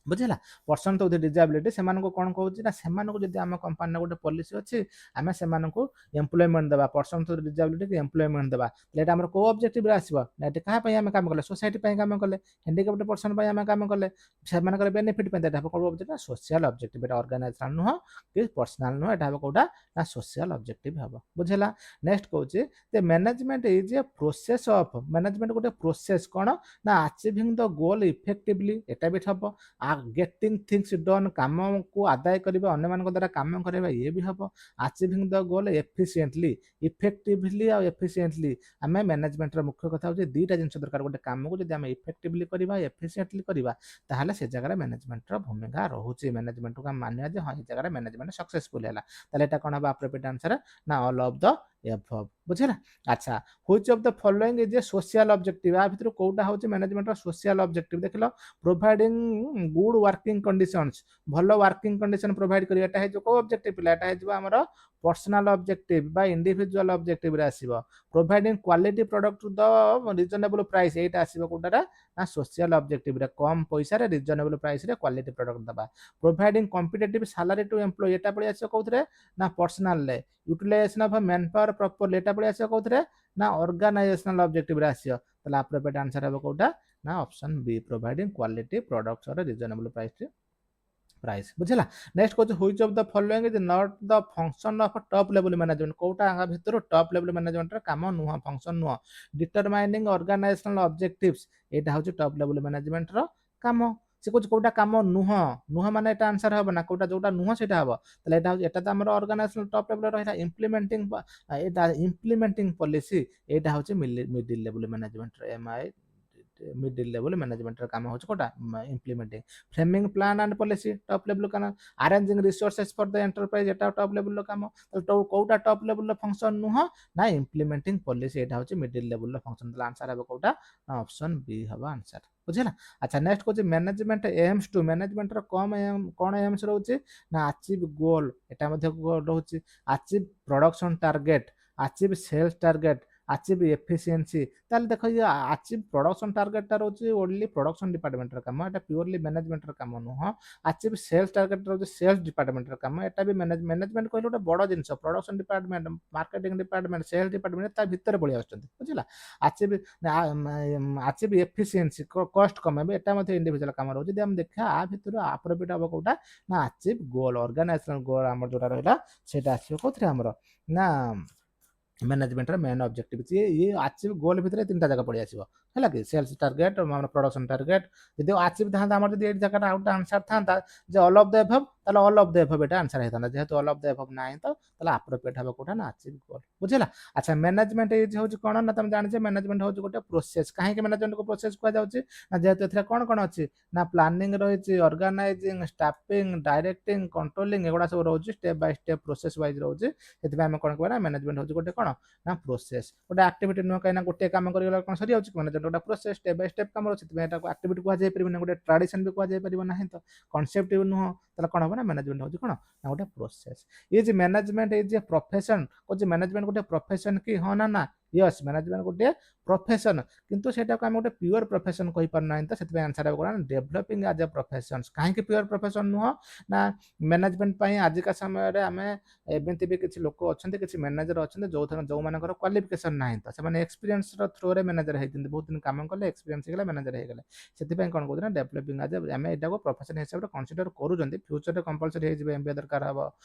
ବୁଝିଲା। ପର୍ସନ୍ ୱିଥ୍ ଡିଜାବିଲିଟି ସେମାନଙ୍କୁ କ'ଣ କହୁଛି ନା ସେମାନଙ୍କୁ ଯଦି ଆମ କମ୍ପାନୀର ଗୋଟେ ପଲିସି ଅଛି ଆମେ ସେମାନଙ୍କୁ ଏମ୍ପ୍ଲୟମେଣ୍ଟ ଦେବା, ପର୍ସନ୍ ୱିଥ୍ ଡିଜାବିଲିଟି ଏମ୍ପ୍ଲୟମେଣ୍ଟ ଦେବା। ଏଇଟା ଆମର କୋଉ ଅବଜେକ୍ଟିଭରେ ଆସିବ ନା ଏଠି କାହା ପାଇଁ ଆମେ କାମ କଲେ ସୋସାଇଟି ପାଇଁ କାମ କଲେ, ହ୍ୟାଣ୍ଡିକ୍ୟାପ୍ଡ ପର୍ସନ୍ ପାଇଁ ଆମେ କାମ କଲେ, ସେମାନଙ୍କର ବେନିଫିଟ୍ ପାଇଁ। ଏଟା ହେବ କୋଉ ଅବଜେକ୍ଟିଭ ନା ସୋସିଆଲ ଅବଜେକ୍ଟିଭ। ଏଟା ଅର୍ଗାନାଇଜେସନାଲ ନୁହଁ କି ପର୍ସନାଲ ନୁହଁ, ଏଟା ହେବ କୋଉଟା ନା ସୋସିଆଲ ଅବଜେକ୍ଟିଭ ହେବ। ବୁଝିଲା। ନେକ୍ସଟ କହୁଛି ଯେ management is a process of, management ଗୋଟେ ପ୍ରୋସେସ କ'ଣ ନା ଆଚିଭିଂ ଦ ଗୋଲ ଇଫେକ୍ଟିଭଲି, ଏଟା ବି ହେବ ଗେଟିଂ ଥିଙ୍ଗସ୍ ଡନ୍, କାମକୁ ଆଦାୟ କରିବା, ଅନ୍ୟମାନଙ୍କ ଦ୍ୱାରା କାମ କରିବା, ଇଏ ବି ହେବ ଆଚିଭିଂ ଦ ଗୋଲ ଏଫିସିଏଣ୍ଟଲି, ଇଫେକ୍ଟିଭଲି ଆଉ ଏଫିସିଏଣ୍ଟଲି। ଆମେ ମ୍ୟାନେଜମେଣ୍ଟର ମୁଖ୍ୟ କଥା ହେଉଛି ଦୁଇଟା ଜିନିଷ ଦରକାର, ଗୋଟେ କାମକୁ ଯଦି ଆମେ ଇଫେକ୍ଟିଭଲି କରିବା ଏଫିସିଏଣ୍ଟଲି କରିବା ତାହେଲେ ସେ ଜାଗାରେ ମ୍ୟାନେଜମେଣ୍ଟର ଭୂମିକା ରହୁଛି। ମ୍ୟାନେଜମେଣ୍ଟକୁ ଆମେ ମାନିବା ଯେ ହଁ ଏ ଜାଗାରେ ମ୍ୟାନେଜମେଣ୍ଟ ସକ୍ସେସଫୁଲ ହେଲା, ତାହେଲେ ଏଟା କ'ଣ ହେବ ଆପ୍ରୋପ୍ରିଏଟ୍ ଆନ୍ସର ନା ଅଲ୍ ଅଫ୍ ଦ ଏଭବ୍। ବୁଝିଲା। ଆଚ୍ଛା, which of the following is a social objective, ଆ ଭିତରୁ କୋଉଟା ହେଉଛି ମ୍ୟାନେଜମେଣ୍ଟର ସୋସିଆଲ ଅବଜେକ୍ଟିଭ? ଦେଖିଲ, ପ୍ରୋଭାଇଡିଂ ଗୁଡ୍ ୱାର୍କିଂ କଣ୍ଡିସନ୍ସ, ଭଲ ୱାର୍କିଂ କଣ୍ଡିସନ ପ୍ରୋଭାଇଡ କରିବା, ଏଟା ହେଇଯିବ କୋଉ ଅବଜେକ୍ଟିଭ ପିଲା? ଏଟା ହେଇଯିବ ଆମର ପର୍ସନାଲ ଅବଜେକ୍ଟିଭ ବା ଇଣ୍ଡିଭିଜୁଆଲ ଅବଜେକ୍ଟିଭରେ ଆସିବ। Providing quality product the reasonable price, ଏଇଟା ଆସିବ କୋଉଟାରେ ନା ସୋସିଆଲ ଅବଜେକ୍ଟିଭରେ, କମ୍ ପଇସାରେ ରିଜନେବଲ ପ୍ରାଇସରେ କ୍ୱାଲିଟି ପ୍ରଡକ୍ଟ ଦେବା। Providing competitive salary to employee, ଏଟା ପଳେଇ ଆସିବ କୋଉଥିରେ ନା ପର୍ସନାଲରେ। Utilization of man power properly, ଏଟା ପଳେଇ ଆସିବ କୋଉଥିରେ ନା ଅର୍ଗାନାଇଜେସନାଲ ଅବଜେକ୍ଟିଭରେ ଆସିବ। ତାହେଲେ ଆପ୍ରୋପ୍ରିଏଟ୍ ଆନ୍ସର ହେବ କୋଉଟା ନା ଅପସନ୍ ବି, ପ୍ରୋଭାଇଡିଂ କ୍ୱାଲିଟି ପ୍ରଡକ୍ଟସ ଅର ରିଜନେବଲ ପ୍ରାଇସ୍। ବୁଝିଲା। ନେକ୍ସଟ କହୁଛି which of the following is not the function of top level management, କୋଉଟା ଆ ଭିତରୁ ଟପ୍ ଲେଭେଲ ମ୍ୟାନେଜମେଣ୍ଟର କାମ ନୁହଁ, ଫଙ୍କସନ୍ ନୁହଁ। ଡିଟରମାଇନିଂ ଅର୍ଗାନାଇଜେସନାଲ ଅବଜେକ୍ଟିଭ୍ସ, ଏଇଟା ହେଉଛି ଟପ୍ ଲେଭେଲ ମ୍ୟାନେଜମେଣ୍ଟର କାମ। ସେ କହୁଛି କୋଉଟା କାମ ନୁହଁ, ନୁହଁ ମାନେ ଏଟା ଆନ୍ସର ହେବ ନା, କୋଉଟା ଯୋଉଟା ନୁହଁ ସେଇଟା ହେବ। ତାହେଲେ ଏଟା ହେଉଛି, ଏଟା ତ ଆମର ଅର୍ଗାନାଇଜେସନାଲ ଟପ୍ ଲେଭେଲ ରହିଲା। ଇମ୍ପ୍ଲିମେଣ୍ଟିଂ ପଲିସି, ଏଇଟା ହେଉଛି ମିଡିଲ ଲେଭେଲ ମ୍ୟାନେଜମେଣ୍ଟର, ମିଡିଲ ଲେଭେଲ ମ୍ୟାନେଜମେଣ୍ଟର କାମ ହେଉଛି କୋଉଟା implementing. Framing plan and policy top level କାମ। Arranging resources for the enterprise, ଏଟା ଟପ୍ ଲେଭେଲର କାମ। ତାହେଲେ କୋଉଟା ଟପ୍ ଲେଭେଲର ଫଙ୍କସନ ନୁହଁ ନା ଇମ୍ପ୍ଲିମେଣ୍ଟିଂ ପଲିସି, ଏଇଟା ହେଉଛି ମିଡିଲ ଲେଭେଲର ଫଙ୍କସନ। ତାହେଲେ ଆନ୍ସର ହେବ କୋଉଟା ନା ଅପସନ ବି ହେବ ଆନ୍ସର। ବୁଝିଲା। ଆଚ୍ଛା, ନେକ୍ସଟ କହୁଛି ମ୍ୟାନେଜମେଣ୍ଟ ଏମ୍ସ ଟୁ, ମ୍ୟାନେଜମେଣ୍ଟର କ'ଣ ଏମ୍ସ ରହୁଛି ନା ଆଚିଭ୍ ଗୋଲ, ଏଟା ମଧ୍ୟ ଗୋଲ ରହୁଛି। Achieve production target, achieve sales target, achieve efficiency. ତାହେଲେ ଦେଖ ଇଏ ଆଚିଭ୍ ପ୍ରଡକ୍ସନ ଟାର୍ଗେଟଟା ରହୁଛି ଓନ୍ଲି ପ୍ରଡକ୍ସନ ଡିପାର୍ଟମେଣ୍ଟର କାମ, ଏଟା ପିଓରଲି ମ୍ୟାନେଜମେଣ୍ଟର କାମ ନୁହଁ। ଆଚିଭ୍ ସେଲ୍ସ ଟାର୍ଗେଟ ରହୁଛି ସେଲ୍ସ ଡିପାର୍ଟମେଣ୍ଟର କାମ, ଏଟା ବି ମ୍ୟାନେଜମେଣ୍ଟ କହିଲେ ଗୋଟେ ବଡ଼ ଜିନିଷ, production department, marketing department, sales department ତା ଭିତରେ ପଳେଇ ଆସୁଛନ୍ତି। ବୁଝିଲା। ଆଚିଭ୍ ଆଚିଭ୍ ଏଫିସିଏନ୍ସି, କଷ୍ଟ କମେଇବେ, ଏଟା ମଧ୍ୟ ଇଣ୍ଡିଭିଜୁଆଲ କାମ ରହୁଛି। ଯଦି ଆମେ ଦେଖିବା ଆ ଭିତରୁ ଆପ୍ରୋପ୍ରିଏଟ୍ ହେବ କୋଉଟା ନା ଆଚିଭ୍ ଗୋଲ, ଅର୍ଗାନାଇଜେସନାଲ ଗୋଲ ଆମର ଯୋଉଟା ରହିଲା ସେଇଟା ଆସିବ କୋଉଥିରେ ଆମର ନା ମ୍ୟାନେଜମେଣ୍ଟର ମେନ୍ ଅବଜେକ୍ଟିଭ। ଇଏ ଆଚିଭ୍ ଗୋଲ ଭିତରେ ତିନିଟା ଜାଗା ପଳେଇ ଆସିବ, ହେଲା କି ସେଲ୍ସ ଟାର୍ଗେଟ, ଆମର ପ୍ରଡକ୍ସନ ଟାର୍ଗେଟ। ଯଦି ଆଚିଭ୍ ଥାନ୍ତା ଆମର, ଯଦି ଏଇ ଜାଗାଟା ଆଉଟ ଆନ୍ସର ଥାନ୍ତା ଯେ ଅଲ୍ ଅଫ୍ ଦ ଏଭବ୍, ତାହେଲେ ଅଲ୍ ଅଫ୍ ଦ ଏଭବ୍ ଏଟା ଆନ୍ସର ହେଇଥାନ୍ତା। ଯେହେତୁ ଅଲ୍ ଅଫ୍ ଦ ଏଭବ୍ ନାହିଁ ତ ତାହେଲେ ଆପ୍ରୋପ୍ରିଏଟ୍ ହେବ କୋଉଟା ନା ଆଚିଭ୍ ଗୋଲ। ବୁଝିଲା। ଆଚ୍ଛା, ମ୍ୟାନେଜମେଣ୍ଟ ଇଜ ହେଉଛି କ'ଣ ନା ତମେ ଜାଣିଛ ମ୍ୟାନେଜମେଣ୍ଟ ହେଉଛି ଗୋଟେ ପ୍ରୋସେସ। କାହିଁକି ମ୍ୟାନେଜମେଣ୍ଟକୁ ପ୍ରୋସେସ କୁହାଯାଉଛି ନା ଯେହେତୁ ଏଥିରେ କ'ଣ କ'ଣ ଅଛି ନା ପ୍ଲାନିଂ ରହିଛି, ଅର୍ଗାନାଇଜିଂ, ଷ୍ଟାଫିଂ, ଡାଇରେକ୍ଟିଂ, କଣ୍ଟ୍ରୋଲିଂ, ଏଗୁଡ଼ା ସବୁ ରହୁଛି step by step process wise ରହୁଛି। ସେଥିପାଇଁ ଆମେ କ'ଣ କହିବା ନା ମ୍ୟାନେଜମେଣ୍ଟ ହେଉଛି ଗୋଟେ କ'ଣ ନା ପ୍ରୋସେସ, ଗୋଟେ ଆକ୍ଟିଭିଟି ନୁହଁ। କାହିଁକିନା ଗୋଟେ କାମ କରିଗଲା କ'ଣ ସରିଯାଉଛି, ମ୍ୟାନେଜମେଣ୍ଟ ଗୋଟେ ପ୍ରୋସେସ, ଷ୍ଟେପ୍ ବାଇ ଷ୍ଟେପ୍ କାମ ରହୁଛି। ସେଥିପାଇଁ ଏଟାକୁ ଆକ୍ଟିଭିଟି କୁହାଯାଇ ପାରିବନି, ଗୋଟେ ଟ୍ରାଡିସନ ବି କୁହାଯାଇ ପାରିବ ନାହିଁ, ତ କନସେପ୍ଟ ବି ନୁହଁ। ତାହେଲେ କ'ଣ ହେବ ନା ମ୍ୟାନେଜମେଣ୍ଟ ହେଉଛି କ'ଣ ନା ଗୋଟେ process. Is management is A profession, କହୁଛି ମ୍ୟାନେଜମେଣ୍ଟ ଗୋଟେ ପ୍ରଫେସନ କି ହଁ ନା ନା? ୟସ୍, ମ୍ୟାନେଜମେଣ୍ଟ ଗୋଟିଏ ପ୍ରଫେସନ, କିନ୍ତୁ ସେଇଟାକୁ ଆମେ ଗୋଟେ ପିଓର ପ୍ରଫେସନ କହିପାରୁନାହିଁ। ତ ସେଥିପାଇଁ ଆନ୍ସର ହେବ କ'ଣ ଡେଭଲପିଂ ଆଜ୍ ଏ ପ୍ରଫେସନ। କାହିଁକି ପିଓର ପ୍ରଫେସନ ନୁହଁ ନା ମ୍ୟାନେଜମେଣ୍ଟ ପାଇଁ ଆଜିକା ସମୟରେ ଆମେ ଏମିତି ବି କିଛି ଲୋକ ଅଛନ୍ତି, କିଛି ମ୍ୟାନେଜର ଅଛନ୍ତି ଯୋଉମାନଙ୍କର କ୍ୱାଲିଫିକେସନ ନାହିଁ, ତ ସେମାନେ ଏକ୍ସପିରିଏନ୍ସର ଥ୍ରୋରେ ମ୍ୟାନେଜର ହେଇଛନ୍ତି, ବହୁତ ଦିନ କାମ କଲେ ଏକ୍ସପିରିଏନ୍ସ ହେଇଗଲା, ମ୍ୟାନେଜର ହେଇଗଲେ। ସେଥିପାଇଁ କ'ଣ କହୁଛନ୍ତି ନା ଡେଭଲପିଂ ଆଜ୍ ଏ, ଆମେ ଏଟାକୁ ପ୍ରଫେସନ ହିସାବରେ କନସିଡର କରୁଛନ୍ତି। ଫ୍ୟୁଚରରେ କମ୍ପଲସରି ହେଇଯିବ, ଏମବିଏ ଦରକାର ହେବ,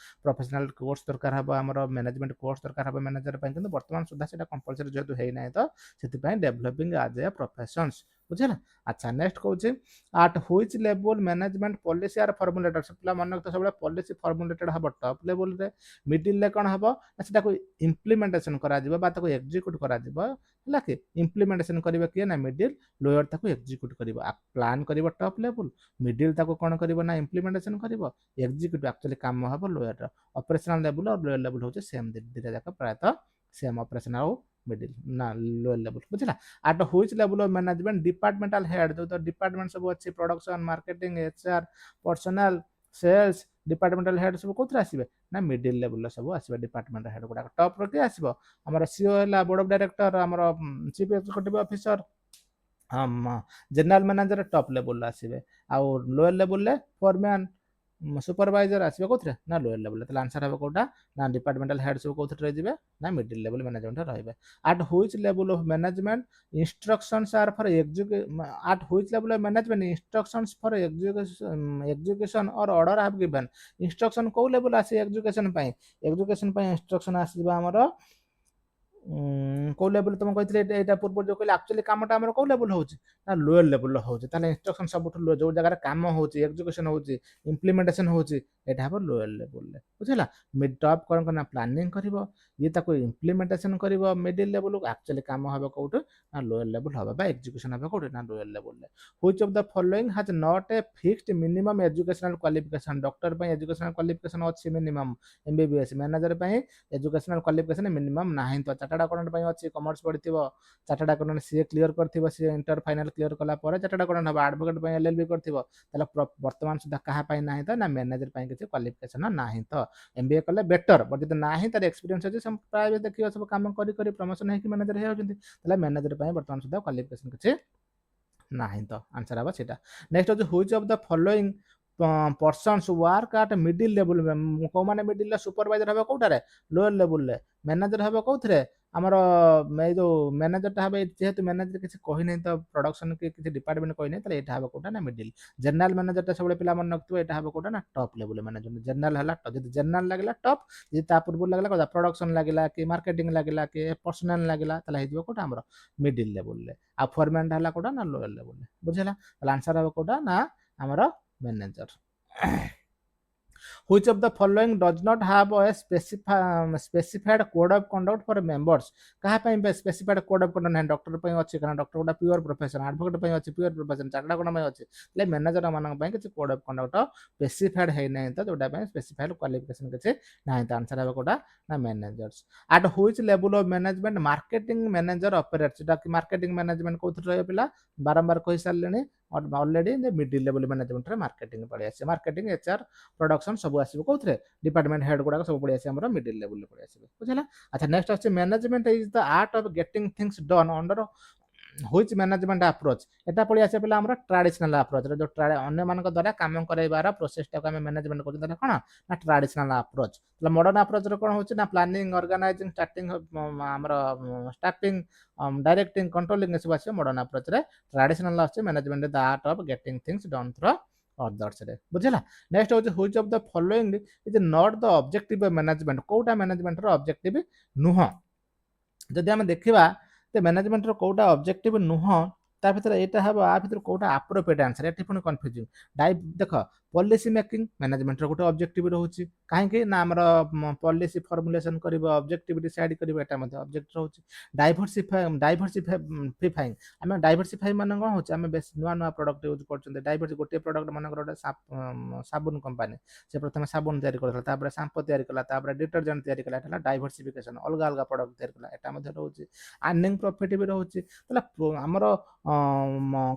ପ୍ରଫେସନାଲ କୋର୍ସ ଦରକାର ହେବ, ଆମର ମ୍ୟାନେଜମେଣ୍ଟ କୋର୍ସ ଦରକାର ହେବ ମ୍ୟାନେଜର ପାଇଁ, କିନ୍ତୁ ବର୍ତ୍ତମାନ ସୁଦ୍ଧା ସେଟା କମ୍ପଲସରି ଯେହେତୁ ହେଇନାହିଁ, ତ ସେଥିପାଇଁ ଡେଭଲପିଂ ଆଜ୍ ଏ ପ୍ରଫେସନ୍ସ। ବୁଝିଲା। ଆଚ୍ଛା, ନେକ୍ସଟ କହୁଛି at which level management policy are formulated. ପିଲା ମନେ ରଖିଥିବ ସବୁବେଳେ ପଲିସି ଫର୍ମୁଲେଟେଡ ହେବ ଟପ୍ ଲେଭେଲରେ, ମିଡିଲରେ କ'ଣ ହେବ ନା ସେଟାକୁ ଇମ୍ପ୍ଲିମେଣ୍ଟେସନ କରାଯିବ ବା ତାକୁ ଏକ୍ଜିକ୍ୟୁଟ କରାଯିବ, ହେଲା କି। ଇମ୍ପ୍ଲିମେଣ୍ଟେସନ କରିବ କିଏ ନା ମିଡିଲ, ଲୋୟର ତାକୁ ଏକ୍ଜିକ୍ୟୁଟ କରିବ। ପ୍ଲାନ୍ କରିବ ଟପ୍ ଲେଭେଲ, ମିଡିଲ ତାକୁ କ'ଣ କରିବ ନା ଇମ୍ପ୍ଲିମେଣ୍ଟେସନ କରିବ, ଏକ୍ଜିକ୍ୟୁଟ ଆକ୍ଚୁଆଲି କାମ ହେବ ଲୋୟର। ଅପରେସନାଲ ଲେଭେଲ ଆଉ ଲୋୟର ଲେଭେଲ ହେଉଛି ସେମ୍, ଦୁଇଟା ଯାକ ପ୍ରାୟତଃ ସେମ୍, ଅପରେସନାଲ ଆଉ ମିଡିଲ ନା ଲୋୟର ଲେଭେଲ। ବୁଝିଲା। At which level of management departmental head, ଯୋଉ ତ ଡିପାର୍ଟମେଣ୍ଟ ସବୁ ଅଛି, production, marketing, HR, personnel, sales, departmental head ସବୁ କୋଉଥିରେ ଆସିବେ ନା ମିଡିଲ ଲେଭେଲରେ ସବୁ ଆସିବେ ଡିପାର୍ଟମେଣ୍ଟାଲ ହେଡ୍ ଗୁଡାକ। ଟପ୍ ରେ କିଏ ଆସିବ ଆମର ସିଓ ହେଲା, ବୋର୍ଡ ଅଫ ଡାଇରେକ୍ଟର, ଆମର ଚିଫ ଏକ୍ଜିକ୍ୟୁଟିଭ ଅଫିସର, हाँ जनरल मैनेजर टॉप लेवल आसवे आउ लोअर लेवल फोरमैन सुपरवाइजर आसवे कौन ना लोअर लेवल तो आंसर हम कौटा ना डिपार्टमेंटल हेड सब कौन रही ना मिडिल लेवल मैनेजमेंट रही at which level of management instructions are for at which level of management instructions for education और ऑर्डर हैव गिवन इंस्ट्रक्शन को लेवल आसी एजुकेशन इंस्ट्रक्शन आसीबा हमर କୋଉ ଲେବୁଲ ତମେ କହିଥିଲେ ଏଇଟା ପୂର୍ବରୁ ଯୋଉ କହିଲେ ଆକ୍ଚୁଆଲି କାମଟା ଆମର କୋଉ ଲେବୁଲ ହଉଛି ନା ଲୋୟର ଲେବୁଲର ହଉଛି ତାହେଲେ ଇନଷ୍ଟ୍ରକ୍ସନ ସବୁଠୁ ଯୋଉ ଜାଗାରେ କାମ ହଉଛି ଏକ୍ଜିକ୍ୟୁସନ ହଉଛି ଇମ୍ପ୍ଲିମେଣ୍ଟେସନ ହଉଛି ଏଇଟା ହବ ଲୋୟର ଲେବୁଲରେ ବୁଝିଲା ମିଡ୍ ଟପ୍ କଣ କର ନା ପ୍ଲାନିଂ କରିବ ଇଏ ତାକୁ ଇମ୍ପ୍ଲିମେଣ୍ଟେସନ କରିବ ମିଡିଲ ଲେବୁଲକୁ ଆକ୍ଚୁଆଲି କାମ ହବ କୋଉଠି ନା ଲୋୟର ଲେବୁଲ ହବ ବା ଏକ୍ଜିକ୍ୟୁସନ ହବ କୋଉଠି ନା lower ଲେବୁଲରେ which of the following has not a fixed minimum educational qualification doctor ପାଇଁ ଏଜୁକେସନାଲ କ୍ୱାଲିଫିକେସନ ଅଛି ମିନିମମ୍ MBBS ମ୍ୟାନେଜର ପାଇଁ एजुकेशनल क्वालिफिकेशन मिनिमम नाही तो चार्टर्ड अकाउंटेंट ପାଇଁ ଅଛି କମର୍ସ ପଢିଥିବ ଚାର୍ଟର୍ଡ ଆକାଉଣ୍ଟାଣ୍ଟ ସିଏ କ୍ଲିୟର କରିଥିବ ସିଏ ଇଣ୍ଟର ଫାଇନାଲ କ୍ଲିୟର କଲା ପରେ ଚାର୍ଟର୍ଡ ଆକାଉଣ୍ଟାଣ୍ଟ ହବ ଆଡଭୋକେଟ ପାଇଁ LLB କରିଥିବ ତାହେଲେ ବର୍ତ୍ତମାନ ସୁଦ୍ଧା କାହା ପାଇଁ ନାହିଁ ତ ନା ମ୍ୟାନେଜର ପାଇଁ କିଛି କ୍ୱାଲିଫିକେସନ ନାହିଁ ତ MBA କଲେ ବେଟର ବଟ ଯଦି ନାହିଁ ତାର ଏକ୍ସପିରିଏନ୍ସ ଅଛି ସବୁ ପ୍ରାୟ ଦେଖିବ ସବୁ କାମ କରି କରି ପ୍ରମୋଶନ ହେଇକି ମ୍ୟାନେଜର ହେଇଯାଉଛନ୍ତି ତାହେଲେ ମ୍ୟାନେଜର ପାଇଁ ବର୍ତ୍ତମାନ ସୁଦ୍ଧା କ୍ୱାଲିଫିକେସନ କିଛି ନାହିଁ ତ ଆନ୍ସର ହବ ସେଇଟା ନେକ୍ସଟ ହଉଛି ହୁଇଚ of the following persons work at middle level कौ माने मिडिल सुपरवाइजर हम कौटारे लोअर लेवल मैनेजर हम कौन आमर जो मैनेजर हम जेहेतु मैनेजर किसी कही नहीं तो प्रोडक्शन की किसी डिपार्टमेंट कही नहीं तो यहाँ हम कौटा ना मिडिल जनरल मैनेजर सब पिला मन रखिए यहाँ हम कौटा ना टॉप लेवल मैनेजमेंट जनरल है जब जनरल लगे टॉप जी पूर्व लगे कौन प्रोडक्शन लगे कि मार्केटिंग लगे कि पर्सनल लगे तो कौटा आम मिडिल लेवल आ फोरमैन है कौटा ना लोअर लेवल बुझेगा आंसर हम कौटा ना आमर manager which of the following does not have a specified code of conduct for members कहा ପାଇଁ specified code of conduct ନାହିଁ ଡକ୍ଟର ପାଇଁ ଅଛି କାରଣ ଡକ୍ଟର ଗୋଟେ ପ୍ୟୁର ପ୍ରଫେସନ ଆଡଭୋକେଟ ପାଇଁ ଅଛି ପ୍ୟୁର ପ୍ରଫେସନ ଚାର୍ଟର୍ଡ ଆକାଉଣ୍ଟାଣ୍ଟ ପାଇଁ ଅଛି ହେଲେ ମ୍ୟାନେଜର ମାନଙ୍କ ପାଇଁ କିଛି କୋଡ ଅଫ କଣ୍ଡକ୍ଟ ସ୍ପେସିଫାଇଡ ହେଇନାହିଁ ତ ଯୋଉଟା ପାଇଁ ସ୍ପେସିଫାଇଡ କ୍ୱାଲିଫିକେସନ କିଛି ନାହିଁ ତ आंसर ହେବ କୋଉଟା ନା managers at which level of management marketing manager operates ସେଟା କି ମାର୍କେଟିଂ ମ୍ୟାନେଜମେଣ୍ଟ କୋଉଥିରେ ରହିବ ପିଲା ବାରମ୍ବାର କହି ସାରିଲେଣି ऑलरेडी मिडिल लेवल मैनेजमेंट रे मार्केटिंग पड़े आसे मार्केटिंग एचआर प्रोडक्शन सब आसीबो कोथरे डिपार्टमेंट हेड गुडा सब पड़े आसे हमर मिडिल लेवल रे पड़े आसीबो बुझला अच्छा नेक्स्ट अछि management is the art of getting things done under which management approach एटा पड़ी आसे पहला हमर ट्रेडिशनल अप्रोच रे जो अन्य मानक द्वारा काम करैबार प्रोसेस टा हम मैनेजमेंट करते ताले कोन ना ट्रेडिशनल अप्रोच मतलब मॉडर्न अप्रोच रे कोन होछि ना प्लानिंग ऑर्गेनाइजिंग स्टार्टिंग हमर स्टाफिंग डायरेक्टिंग कंट्रोलिंग सब आसे मॉडर्न अप्रोच रे ट्रेडिशनल आसे management the art of getting things done through others रे बुझला नेक्स्ट होछि which of the following is not the objective of management कोटा मैनेजमेंट रो ऑब्जेक्टिव नुह जदि हम देखिबा तो मैनेजमेंट रो कोटा ऑब्जेक्टिव नुह ता भीतर एटा हबो आ भीतर कोटा एप्रोप्रिएट आंसर एठी पुनी कंफ्यूजिंग डाइव देखो पॉलिसी मेकिंग मैनेजमेंट रो गोटे ऑब्जेक्टिव रहउची काहे कि ना हमर पॉलिसी फॉर्मुलेशन करबो ऑब्जेक्टिव डिसाइड करबो एटा मध्ये ऑब्जेक्ट रहउची डाइवर्सिफाइंग हमें डाइवर्सिफाई माने कोन होची हमें बेस नुवा नुवा प्रोडक्ट यूज करछन डाइवर्सिफाई गोटे प्रोडक्ट माने गोटे साबुन कंपनी से प्रथम साबुन तयारी करथला तापर शैम्पू तयारी कला तापर डिटर्जेंट तयारी कला एटा डाइवर्सिफिकेशन अलग अलग प्रोडक्ट तयारी कला एटा मध्ये रहउची अर्निंग प्रॉफिट भी रहउची तला हमर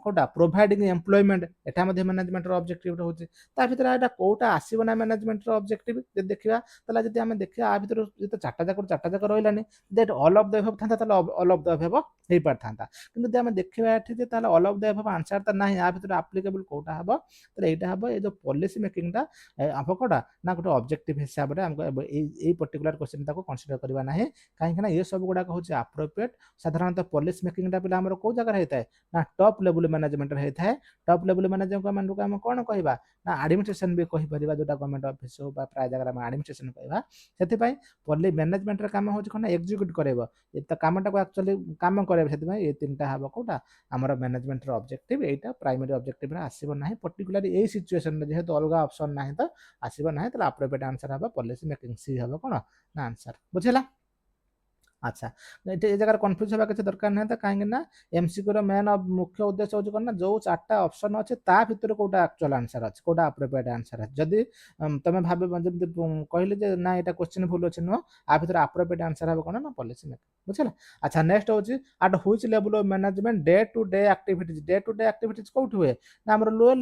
कोटा प्रोवाइडिंग एम्प्लॉयमेंट एटा मध्ये मैनेजमेंट रो ऑब्जेक्टिव रहउची ता भीतर एटा कोटा आसीबो ना मैनेजमेंट रो ऑब्जेक्टिव जे देखिबा तला जदि हम देखिबा आ भीतर जे चारटा जाक रहलानी that all of the above थांता तला ऑल ऑफ द अबव हे पर थांता किंतु जे हम देखिबा एठी जे तला all of the above answer त नाही आ भीतर एप्लीकेबल कोटा हबो तले एटा हबो ए जो पॉलिसी मेकिंग ता आप कोटा ना गोटे ऑब्जेक्टिव हिसाब रे हमको ए पर्टिकुलर क्वेश्चन ताको कंसीडर करबा नाही काहे कि ना ये सब गुडा होची एप्रोप्रिएट साधारणतः पॉलिसी मेकिंग ता पिला हमर को जगह रहता है ना टॉप लेवल मैनेजमेंट रहता है टॉप लेवल मैनेजमेंट को मन हम कोन कहबा ना एडमिनिस्ट्रेशन भी कहि परिबा जोटा गवर्नमेंट ऑफिस हो बा प्राय जगह में एडमिनिस्ट्रेशन कहबा सेति पई पॉलिसी मैनेजमेंट रे काम होची कोन एग्जीक्यूट करबो ए त कामटा को एक्चुअली काम करबो सेति पई ए तीनटा हबो कोटा हमर मैनेजमेंट रो ऑब्जेक्टिव एटा प्राइमरी ऑब्जेक्टिव रे आसीबो नाही पर्टिकुलरली ए सिचुएशन रे जेहेतु अलगा ऑप्शन नाही त आसीबो नाही त एप्रोप्रिएट आंसर हबो पॉलिसी मेकिंग सी हबो कोन ना आंसर बुझिला अच्छा ए जगह कन्फ्यूज होगा किसी दरकार नहीं कहीं ना एमसीक्यू रो मेन मुख्य उद्देश्य होची कोन ना जो चारटा ऑप्शन अछि ता भितर कोटा एक्चुअल आंसर अछि कोटा एप्रोप्रिएट आंसर अछि जदी तमे भाबे जदी कहले जे ना एटा क्वेश्चन भूल अछि नो आ भितर एप्रोप्रिएट आंसर हबो कोन ना पॉलिसी मेकिंग बुझला अच्छा नेक्स्ट होची at which level of management day to day activities कोठ हुए ना हमर लोअर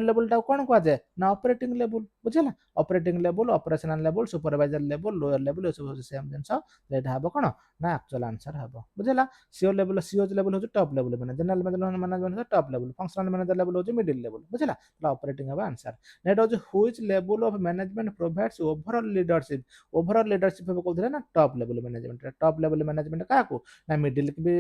लेवल ता कोन कहवा जाय ना ऑपरेटिंग लेवल बुझला operating level operational level supervisor level lower level सब सेम जिंस एटा हम कौन ना एक्चुअल आंसर हम बुझेगा सीओ लेवल सीओज लेवल हो टॉप लेवल मैंने general management top level functional manager level हो मिडिल लेवल बुझेगा ऑपरेटिंग हम आंसर नेक्स्ट हो which level of management provides overall leadership हम कहते ना टॉप लेवल मैनेजमेंट क्या ना मिडिल की भी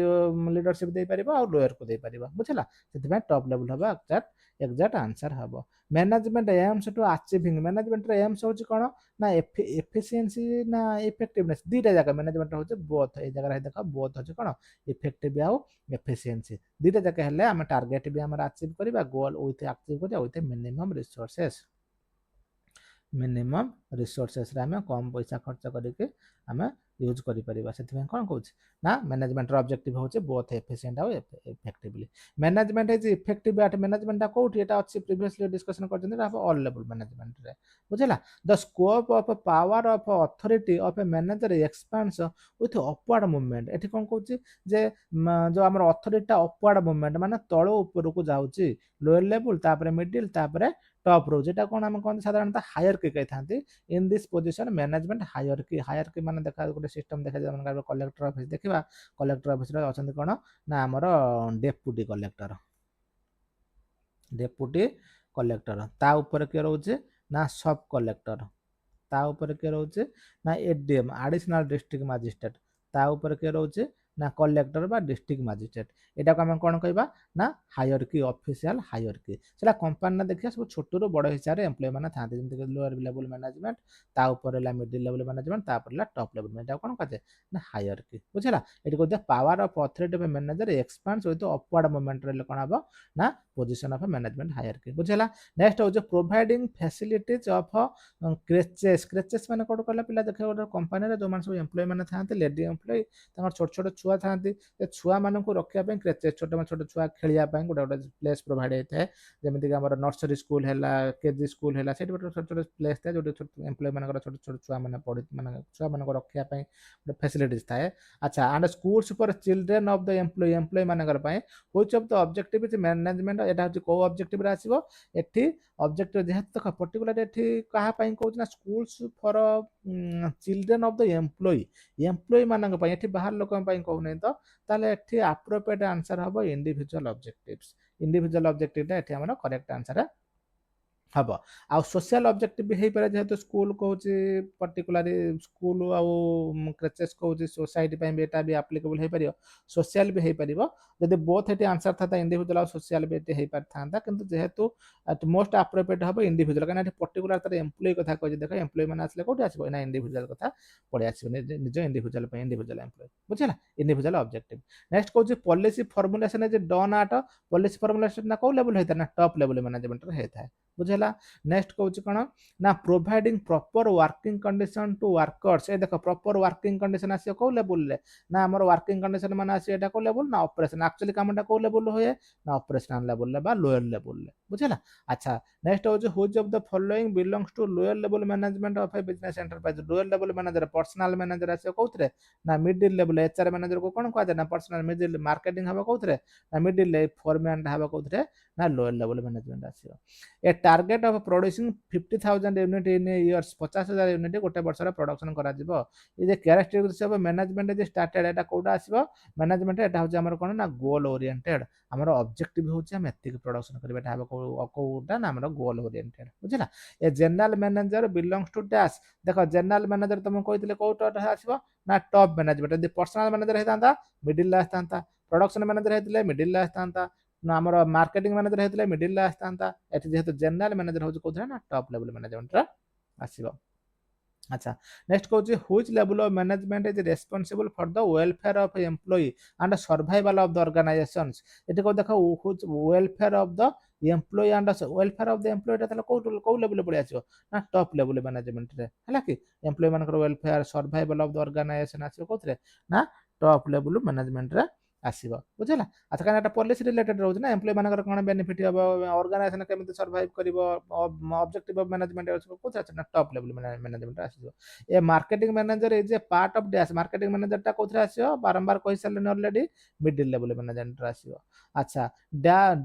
लीडरशिप दे पारिबो और लोअर को दे पारिबो बुझला सेति टॉप लेवल हम एग्जैक्ट आंसर हम management aims to achieving management aims हो कौन ना एफिशिएंसी ना इफेक्टिवनेस दीटा जगह मैनेजमेंट हो बोथ ए जगह देख बोथ हो कौन इफेक्टिव आउ एफिशिएंसी दीटा जगह हेले हम टारगेट भी हम अचीव करबा गोल विथ अचीव करबा विथ मिनिमम रिसोर्सेस रे आम कम पैसा खर्च करके आम यूज करें से कौन कौन ना मैनेजमेंट ऑब्जेक्टिव होचे बोथ एफिशिएंट और effectively management is effective at management कोठी एटा अछि प्रीवियसली डिस्कशन करछन ऑल लेवल मैनेजमेंट रे बुझला the scope of power of authority of a manager expands with upward movement एठी कोन कहूची जे जो हमर अथॉरिटी अपवर्ड मूवमेंट माने तळ ऊपर को जाउची लोअर लेवल तापर मिडिल तापर टॉप रो जेटा कोन हम कोन साधारणतः हायरकी कहि थांती in this position management hierarchy माने देखा गोटे सिस्टम देखा जाय कलेक्टर ऑफिस देखिबा कलेक्टर ऑफिस रे अछंती कोन ना हमर डेप्यूटी कलेक्टर ता ऊपर के रहउचे ना सब कलेक्टर ता ऊपर के रहउचे ना एडीएम एडिशनल डिस्ट्रिक्ट मजिस्ट्रेट ता ऊपर के रहउचे ना कलेक्टर बा डिस्ट्रिक्ट मजिस्ट्रेट एटा को हम कोन कहबा ना हायरकी ऑफिशियल हायरकी सेला कंपनी ना देखिया सब छोट रो बड़ हिसाब रे एम्प्लॉय माने थाते जेंति लोअर लेवल मैनेजमेंट ता ऊपर ला मिडिल लेवल मैनेजमेंट ता ऊपर ला टॉप लेवल मैनेजमेंट कोन कहते ना हायरकी बुझला एटी कहते power of authority of manager expands with upward movement रे कोन हबो ना पोजीशन ऑफ मैनेजमेंट हायरकी बुझला नेक्स्ट हो जो प्रोवाइडिंग फैसिलिटीज ऑफ क्रेचेस माने कोड कहला पिला देखा गोटे कंपनी रे जो मान सब एम्प्लॉय माने थाते लेडी एम्प्लॉय तांगर छोट छोट छुआ थाते ए छुआ मानन को रखिया पे क्रेचेस छोट छुआ खेलिया पे गोटे गोटे प्लेस प्रोवाइड होता है जेमिति हमर नर्सरी स्कूल हैला केजी स्कूल हैला सेठी गोटे छोट छोट प्लेस था जोटे छोट एम्प्लॉय मानकर छोट छोट छुआ माने पढि माने छुआ मानकर रखिया पे गोटे फैसिलिटीज थाए अच्छा and schools for children of the employ मानकर पे which of the objective is management एटा होची को ऑब्जेक्टिव रे आसीबो एठी ऑब्जेक्टिव जेहेतु तक पर्टिकुलर एठी कहा पई कहउछ ना schools for children of the employ मानक पई एठी बाहर लोक पई कहउ नै तो ताले एठी एप्रोप्रिएट आंसर हबो इंडिविजुअल ऑब्जेक्टिव एठी हमर करेक्ट आंसर हम आ सोशल ऑब्जेक्टिव भी हो पारे जेहेतु स्कूल कहूँ पर्टिकुलारी स्कूल आउ क्रेचेस कहूँ सोसाइटी भी एटा भी एप्लिकेबल हो पार सोशल भी हो पार जब बोथ ये आंसर था इंडिविजुअल और सोशल भी ये हो पाता किंतु जेहेतु मोस्ट एप्रोप्रिएट हम इंडिविजुअल कहीं पर्टिकुलर तार एम्प्लॉय कथा कह देख एम्प्लॉय मैंने आसले कौट आसो ना इंडिविजुअल कथा पड़े आस निज इंडिविजुअल एम्प्लॉय बुझला इंडिविजुअल ऑब्जेक्टिव नेक्स्ट कहूँ policy formulation is done at policy formulation ना कौ लेवल होता है ना टॉप लेवल मैनेजमेंट होता है बुझेला नेक्स्ट कहूँ कौन ना providing proper working condition to workers ए देख प्रॉपर वर्किंग कंडीशन आसी कौ लेवल रे ना हमर वर्किंग कंडीशन माने आसी एटा को लेवल ना ऑपरेशन एक्चुअली कामटा को लेवल होए ना ऑपरेशनल लेवल रे बा लोअर लेवल रे बुझेला अच्छा नेक्स्ट हो which of the following belongs to lower level management of a business enterprise lower level manager personnel manager आसी कौथरे ना मिडिल लेवल एचआर मैनेजर को कोन कहते ना पर्सनल मिडिल मार्केटिंग हबा कौथरे ना मिडिल फोरमैन हबा कौथरे ना लोअर लेवल मैनेजमेंट आसी a target of producing 50,000 unit in years 50,000 unit गोटे वर्ष प्रोडक्शन करा जिवो ये characteristics of management is started एटा कोडा आसीबो मैनेजमेंट एटा होचे हमर कोन ना गोल ओरिएंटेड हमर ऑब्जेक्टिव होचे हम एतिक प्रोडक्शन करबा एटा कोडा ना हमर गोल ओरिएंटेड बुझला a general manager belongs to dash देखो जनरल मैनेजर तुम कहितले कोटा आसीबो ना टॉप मैनेजमेंट यदि पर्सनल मैनेजर हेतांता मिडिल ला आस्तांता प्रोडक्शन मैनेजर हेतले मिडिल ला आस्तांता ना हमर मार्केटिंग मैनेजर हेतले मिडिल ला आस्तांता एति जेहेतु जनरल मैनेजर होचे कोथरा ना टॉप लेवल मैनेजमेंट रा आसीबो अच्छा नेक्स्ट कहूँ which level of management is responsible for the welfare of employ and survival of the organizations एति को देखो which welfare of the employ and welfare of the employ ताले को लेवल पड़े आछो ना टॉप लेवल मैनेजमेंट रे हला कि एम्प्लॉय मानकर welfare survival of the organization आछो कोथरे ना टॉप लेवल मैनेजमेंट रे आसीबो बुझला अच्छा कारण एटा पॉलिसी रिलेटेड रहउछ ना एम्प्लॉय मानकर कोन बेनिफिट हबो ऑर्गेनाइजेशन केमिति सर्वाइव करिवो ऑब्जेक्टिव ऑफ मैनेजमेंट कोथरा ना टॉप लेवल मैनेजमेंट आसीबो a marketing manager is a part of dash marketing manager टा कोथरा आसीबो बारंबार कहि सारले ऑलरेडी मिडिल लेवल मैनेजमेंट आसीबो अच्छा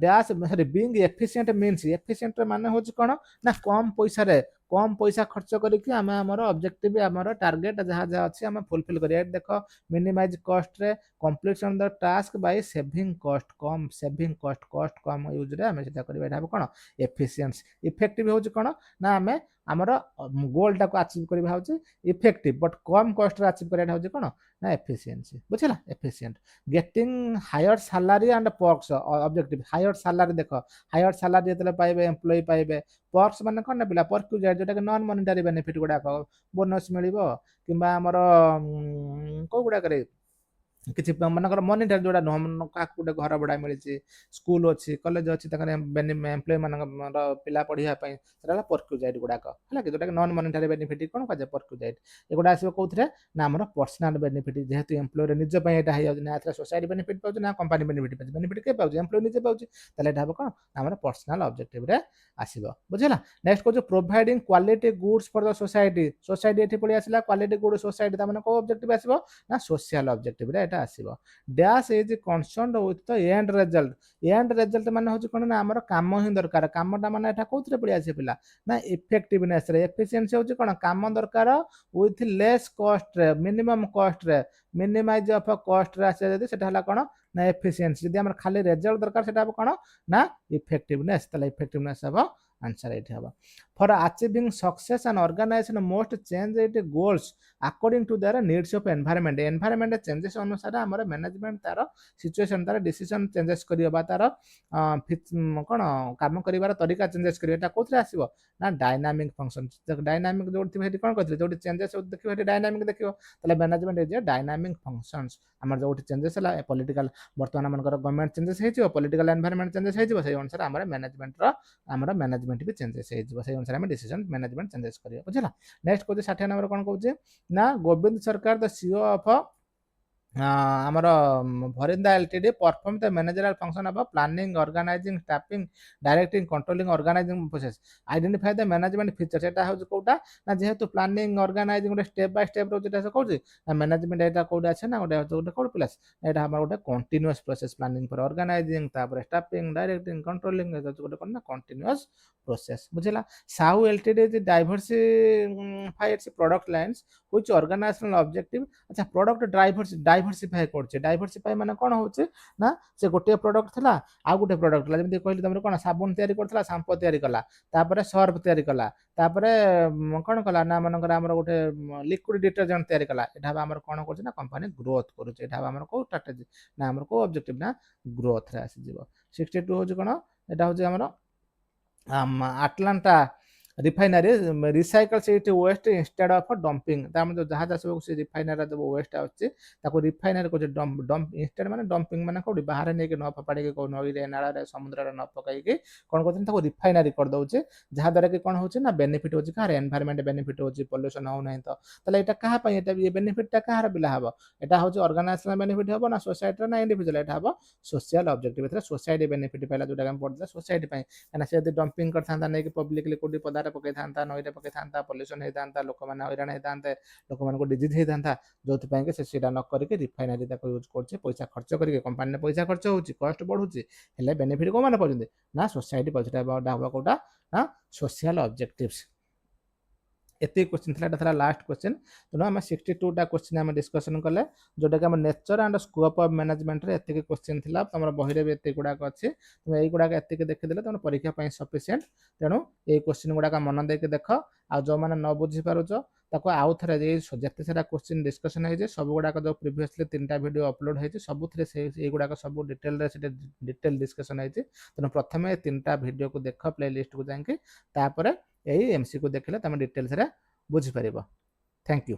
dash sorry being efficient means efficient माने होछ कोन ना कम पैसा रे कम पैसा खर्च करके आम आमर ऑब्जेक्टिव आमर टार्गेट जहाँ जहाँ अच्छे आम फुलफिल करिया देख मिनिमाइज कॉस्ट रे completion the task by saving cost come saving cost come use रे आम सेटा करबा एटा कोन एफिशिएंसी इफेक्टिव होउछ कोन ना आम आमर गोल टाको अचीव करबा होउछ इफेक्टिव बट कम कॉस्ट रे अचीव करबा होउछ कोन ना एफिशिएंसी बुझला efficient getting higher salary and perks objective higher salary देखो हायर सैलरी जेतले पाइबे एम्प्लॉय पाइबे पर्क्स माने कोन ना पिला पर्क जाय जोटा कि नॉन मॉनेटरी बेनिफिट गुडाक बोनस मिलिबो किंबा हमर को गुडा करे किसी मनकर मनीटा जोड़ा नुह क्या गोटे घर भड़ा मिली स्कूल अच्छी कॉलेज अच्छी एम्प्लॉय मान पिला पढ़ाई पर्क्यूजाइट गुड़ाक है कि जोटा नॉन मॉनेटरी बेनिफिट कौन कह पर्क्यूजाइट एगुड़ा आसो कौन ना आम पर्सनाल बेनिफिट जेहेतु एम्प्लॉय निज ना सोसाइटी बेनिफिट पाँच ना कंपानी बेनिफिट पाँच बेनिफिट किए पाँच एम्प्लॉय निजे पाँच हम कौन आम पर्सनाल ऑब्जेक्टिव रे आसो बुझला नेक्स्ट कौन providing quality goods for the society society ये पड़ी आसला क्वालिटी गुड सोसाइटी कौ ऑब्जेक्टिव आसो ना सोशल ऑब्जेक्टिव रे एटा आसीबो dash is concerned with the end result माने होची कोन ना हमर काम ही दरकार कामटा माने एटा कोथरे पड़ी आसी पिला ना इफेक्टिवनेस रे एफिशिएंसी होची कोन काम दरकार विथ लेस कॉस्ट रे मिनिमम कॉस्ट रे मिनिमाइज ऑफ कॉस्ट रे आसे जदी सेटा हला कोन ना एफिशिएंसी जदी हमर खाली रिजल्ट दरकार सेटा कोन ना इफेक्टिवनेस तले इफेक्टिवनेस हबो आंसर एठी हबो for achieving success and organization most change it goals according to their needs of environment changes अनुसार हमर मैनेजमेंट तार सिचुएशन तार डिसीजन चेंजेस करियो तार कोन काम करिवार तरीका चेंजेस करियो एटा कोथरे आसीबो ना डायनामिक फंक्शन डायनामिक जोटी हेटी कोन कहथि जोटी चेंजेस देखियो हेटी डायनामिक देखियो तले मैनेजमेंट इज डायनामिक फंक्शंस हमर जोटी चेंजेस हला पॉलिटिकल वर्तमान मनकर गवर्नमेंट चेंजेस हेजियो पॉलिटिकल एनवायरनमेंट चेंजेस हेजियो सेही अनुसार हमर मैनेजमेंट रो हमर मैनेजमेंट भी चेंजेस हेजियो सेही अनुसार हम डिसीजन मैनेजमेंट चेंजेस करियो बुझला नेक्स्ट कोजे 60 नंबर कोन कहूजे ना Govind Sarkar the CEO of आमर भरिंदा LTD perform the managerial function of planning organizing staffing directing controlling organizing process identify the management features एटा हो कोटा ना जेहेतु प्लानिंग ऑर्गेनाइजिंग गोटे स्टेप बाय स्टेप रोज एटा कहूँ ना मैनेजमेंट एटा कोड আছে ना गोटे गोटे कोड प्लस एटा हमर गोटे continuous process planning for organizing तापर स्टाफिंग डायरेक्टिंग कंट्रोलिंग एटा गोटे कोन ना कंटीन्यूअस प्रोसेस बुझला Sahu LTD is diversify its product lines which organizational objective अच्छा प्रोडक्ट डाइवर्सिफाई करछे डाइवर्सिफाई माने कोन होचे ना से गोटे प्रोडक्ट थिला आ गोटे प्रोडक्ट ला जेमति कहली तमरे कोन साबुन तयारी करथला शैम्पू तयारी कला तापरे सर्फ तयारी कला तापरे कोन कला ना मनकर हमर गोटे लिक्विड डिटर्जेंट तयारी कला एटा हमर कोन करछे ना कंपनी ग्रोथ करूचे एटा हमर को स्ट्रेटजी ना हमर को ऑब्जेक्टिव ना ग्रोथ रे आसी जीवो 62 होचे कोन एटा होचे हमर Atlanta refinery recycles it waste instead of dumping जो जहाज आसो से रिफाइनरी जो वेस्ट आछे ताको रिफाइनरी को डंप डंप इंस्टेड माने डंपिंग माने कोडी बाहर ने के न फपाड़ी के को नई रे नाला रे समुद्र रे न पकाई के कोन करथन ताको रिफाइनरी कर दउचे जहा द्वारा के कोन होचे ना बेनिफिट होचे का एनवायरनमेंट बेनिफिट होचे पोल्यूशन हो नै तो तले एटा कहा पई एटा ये बेनिफिट ता कहार बिला हबो एटा होचे ऑर्गेनाइजेशनल बेनिफिट हबो ना सोसाइटी ना इंडिविजुअल एटा हबो सोशल ऑब्जेक्टिव एथरा सोसाइटी बेनिफिट पहला जोटा हम पढला सोसाइटी पई एना से यदि डंपिंग करथांता नै के पब्लिकली कोडी पदार पकै थांता नई रे पकै थांता पोल्यूशन हे थांता लोक माने हैरान हे थांते लोक मान को डिजीज हे थांता जोथि पई के से सीधा न करके रिफाइनरी ताको यूज करछे पैसा खर्च करके कंपनी ने पैसा खर्च होची कॉस्ट बढ़ुची हेले बेनिफिट को माने पजंदे ना सोसाइटी पछटा डाबा कोटा ना सोशल ऑब्जेक्टिव्स एते क्वेश्चन थिला था लास्ट क्वेश्चन तो हम 62 टा क्वेश्चन हम डिस्कशन कले जोटा कि हम nature and scope of management रे एते क्वेश्चन थिला तमर बहि रे एते गुडा को अछि तुम एई गुडा एते के देखि देले तमर परीक्षा पई सफिशिएंट तेनु ए क्वेश्चन गुडा का मन दे के देखो आ जो माने न बुझी पारुचो ताको आउ थरे जे जते सारा क्वेश्चन डिस्कशन है जे सब गुडा का जो प्रीवियसली तीनटा वीडियो अपलोड है जे सब थरे से ए गुडा का सब डिटेल रे से डिटेल डिस्कशन है जे तनु प्रथमे तीनटा वीडियो को देखो प्लेलिस्ट को जाके तापरे एई एमसी को देखले तमे डिटेल्स रे बुझी परिबो थैंक यू।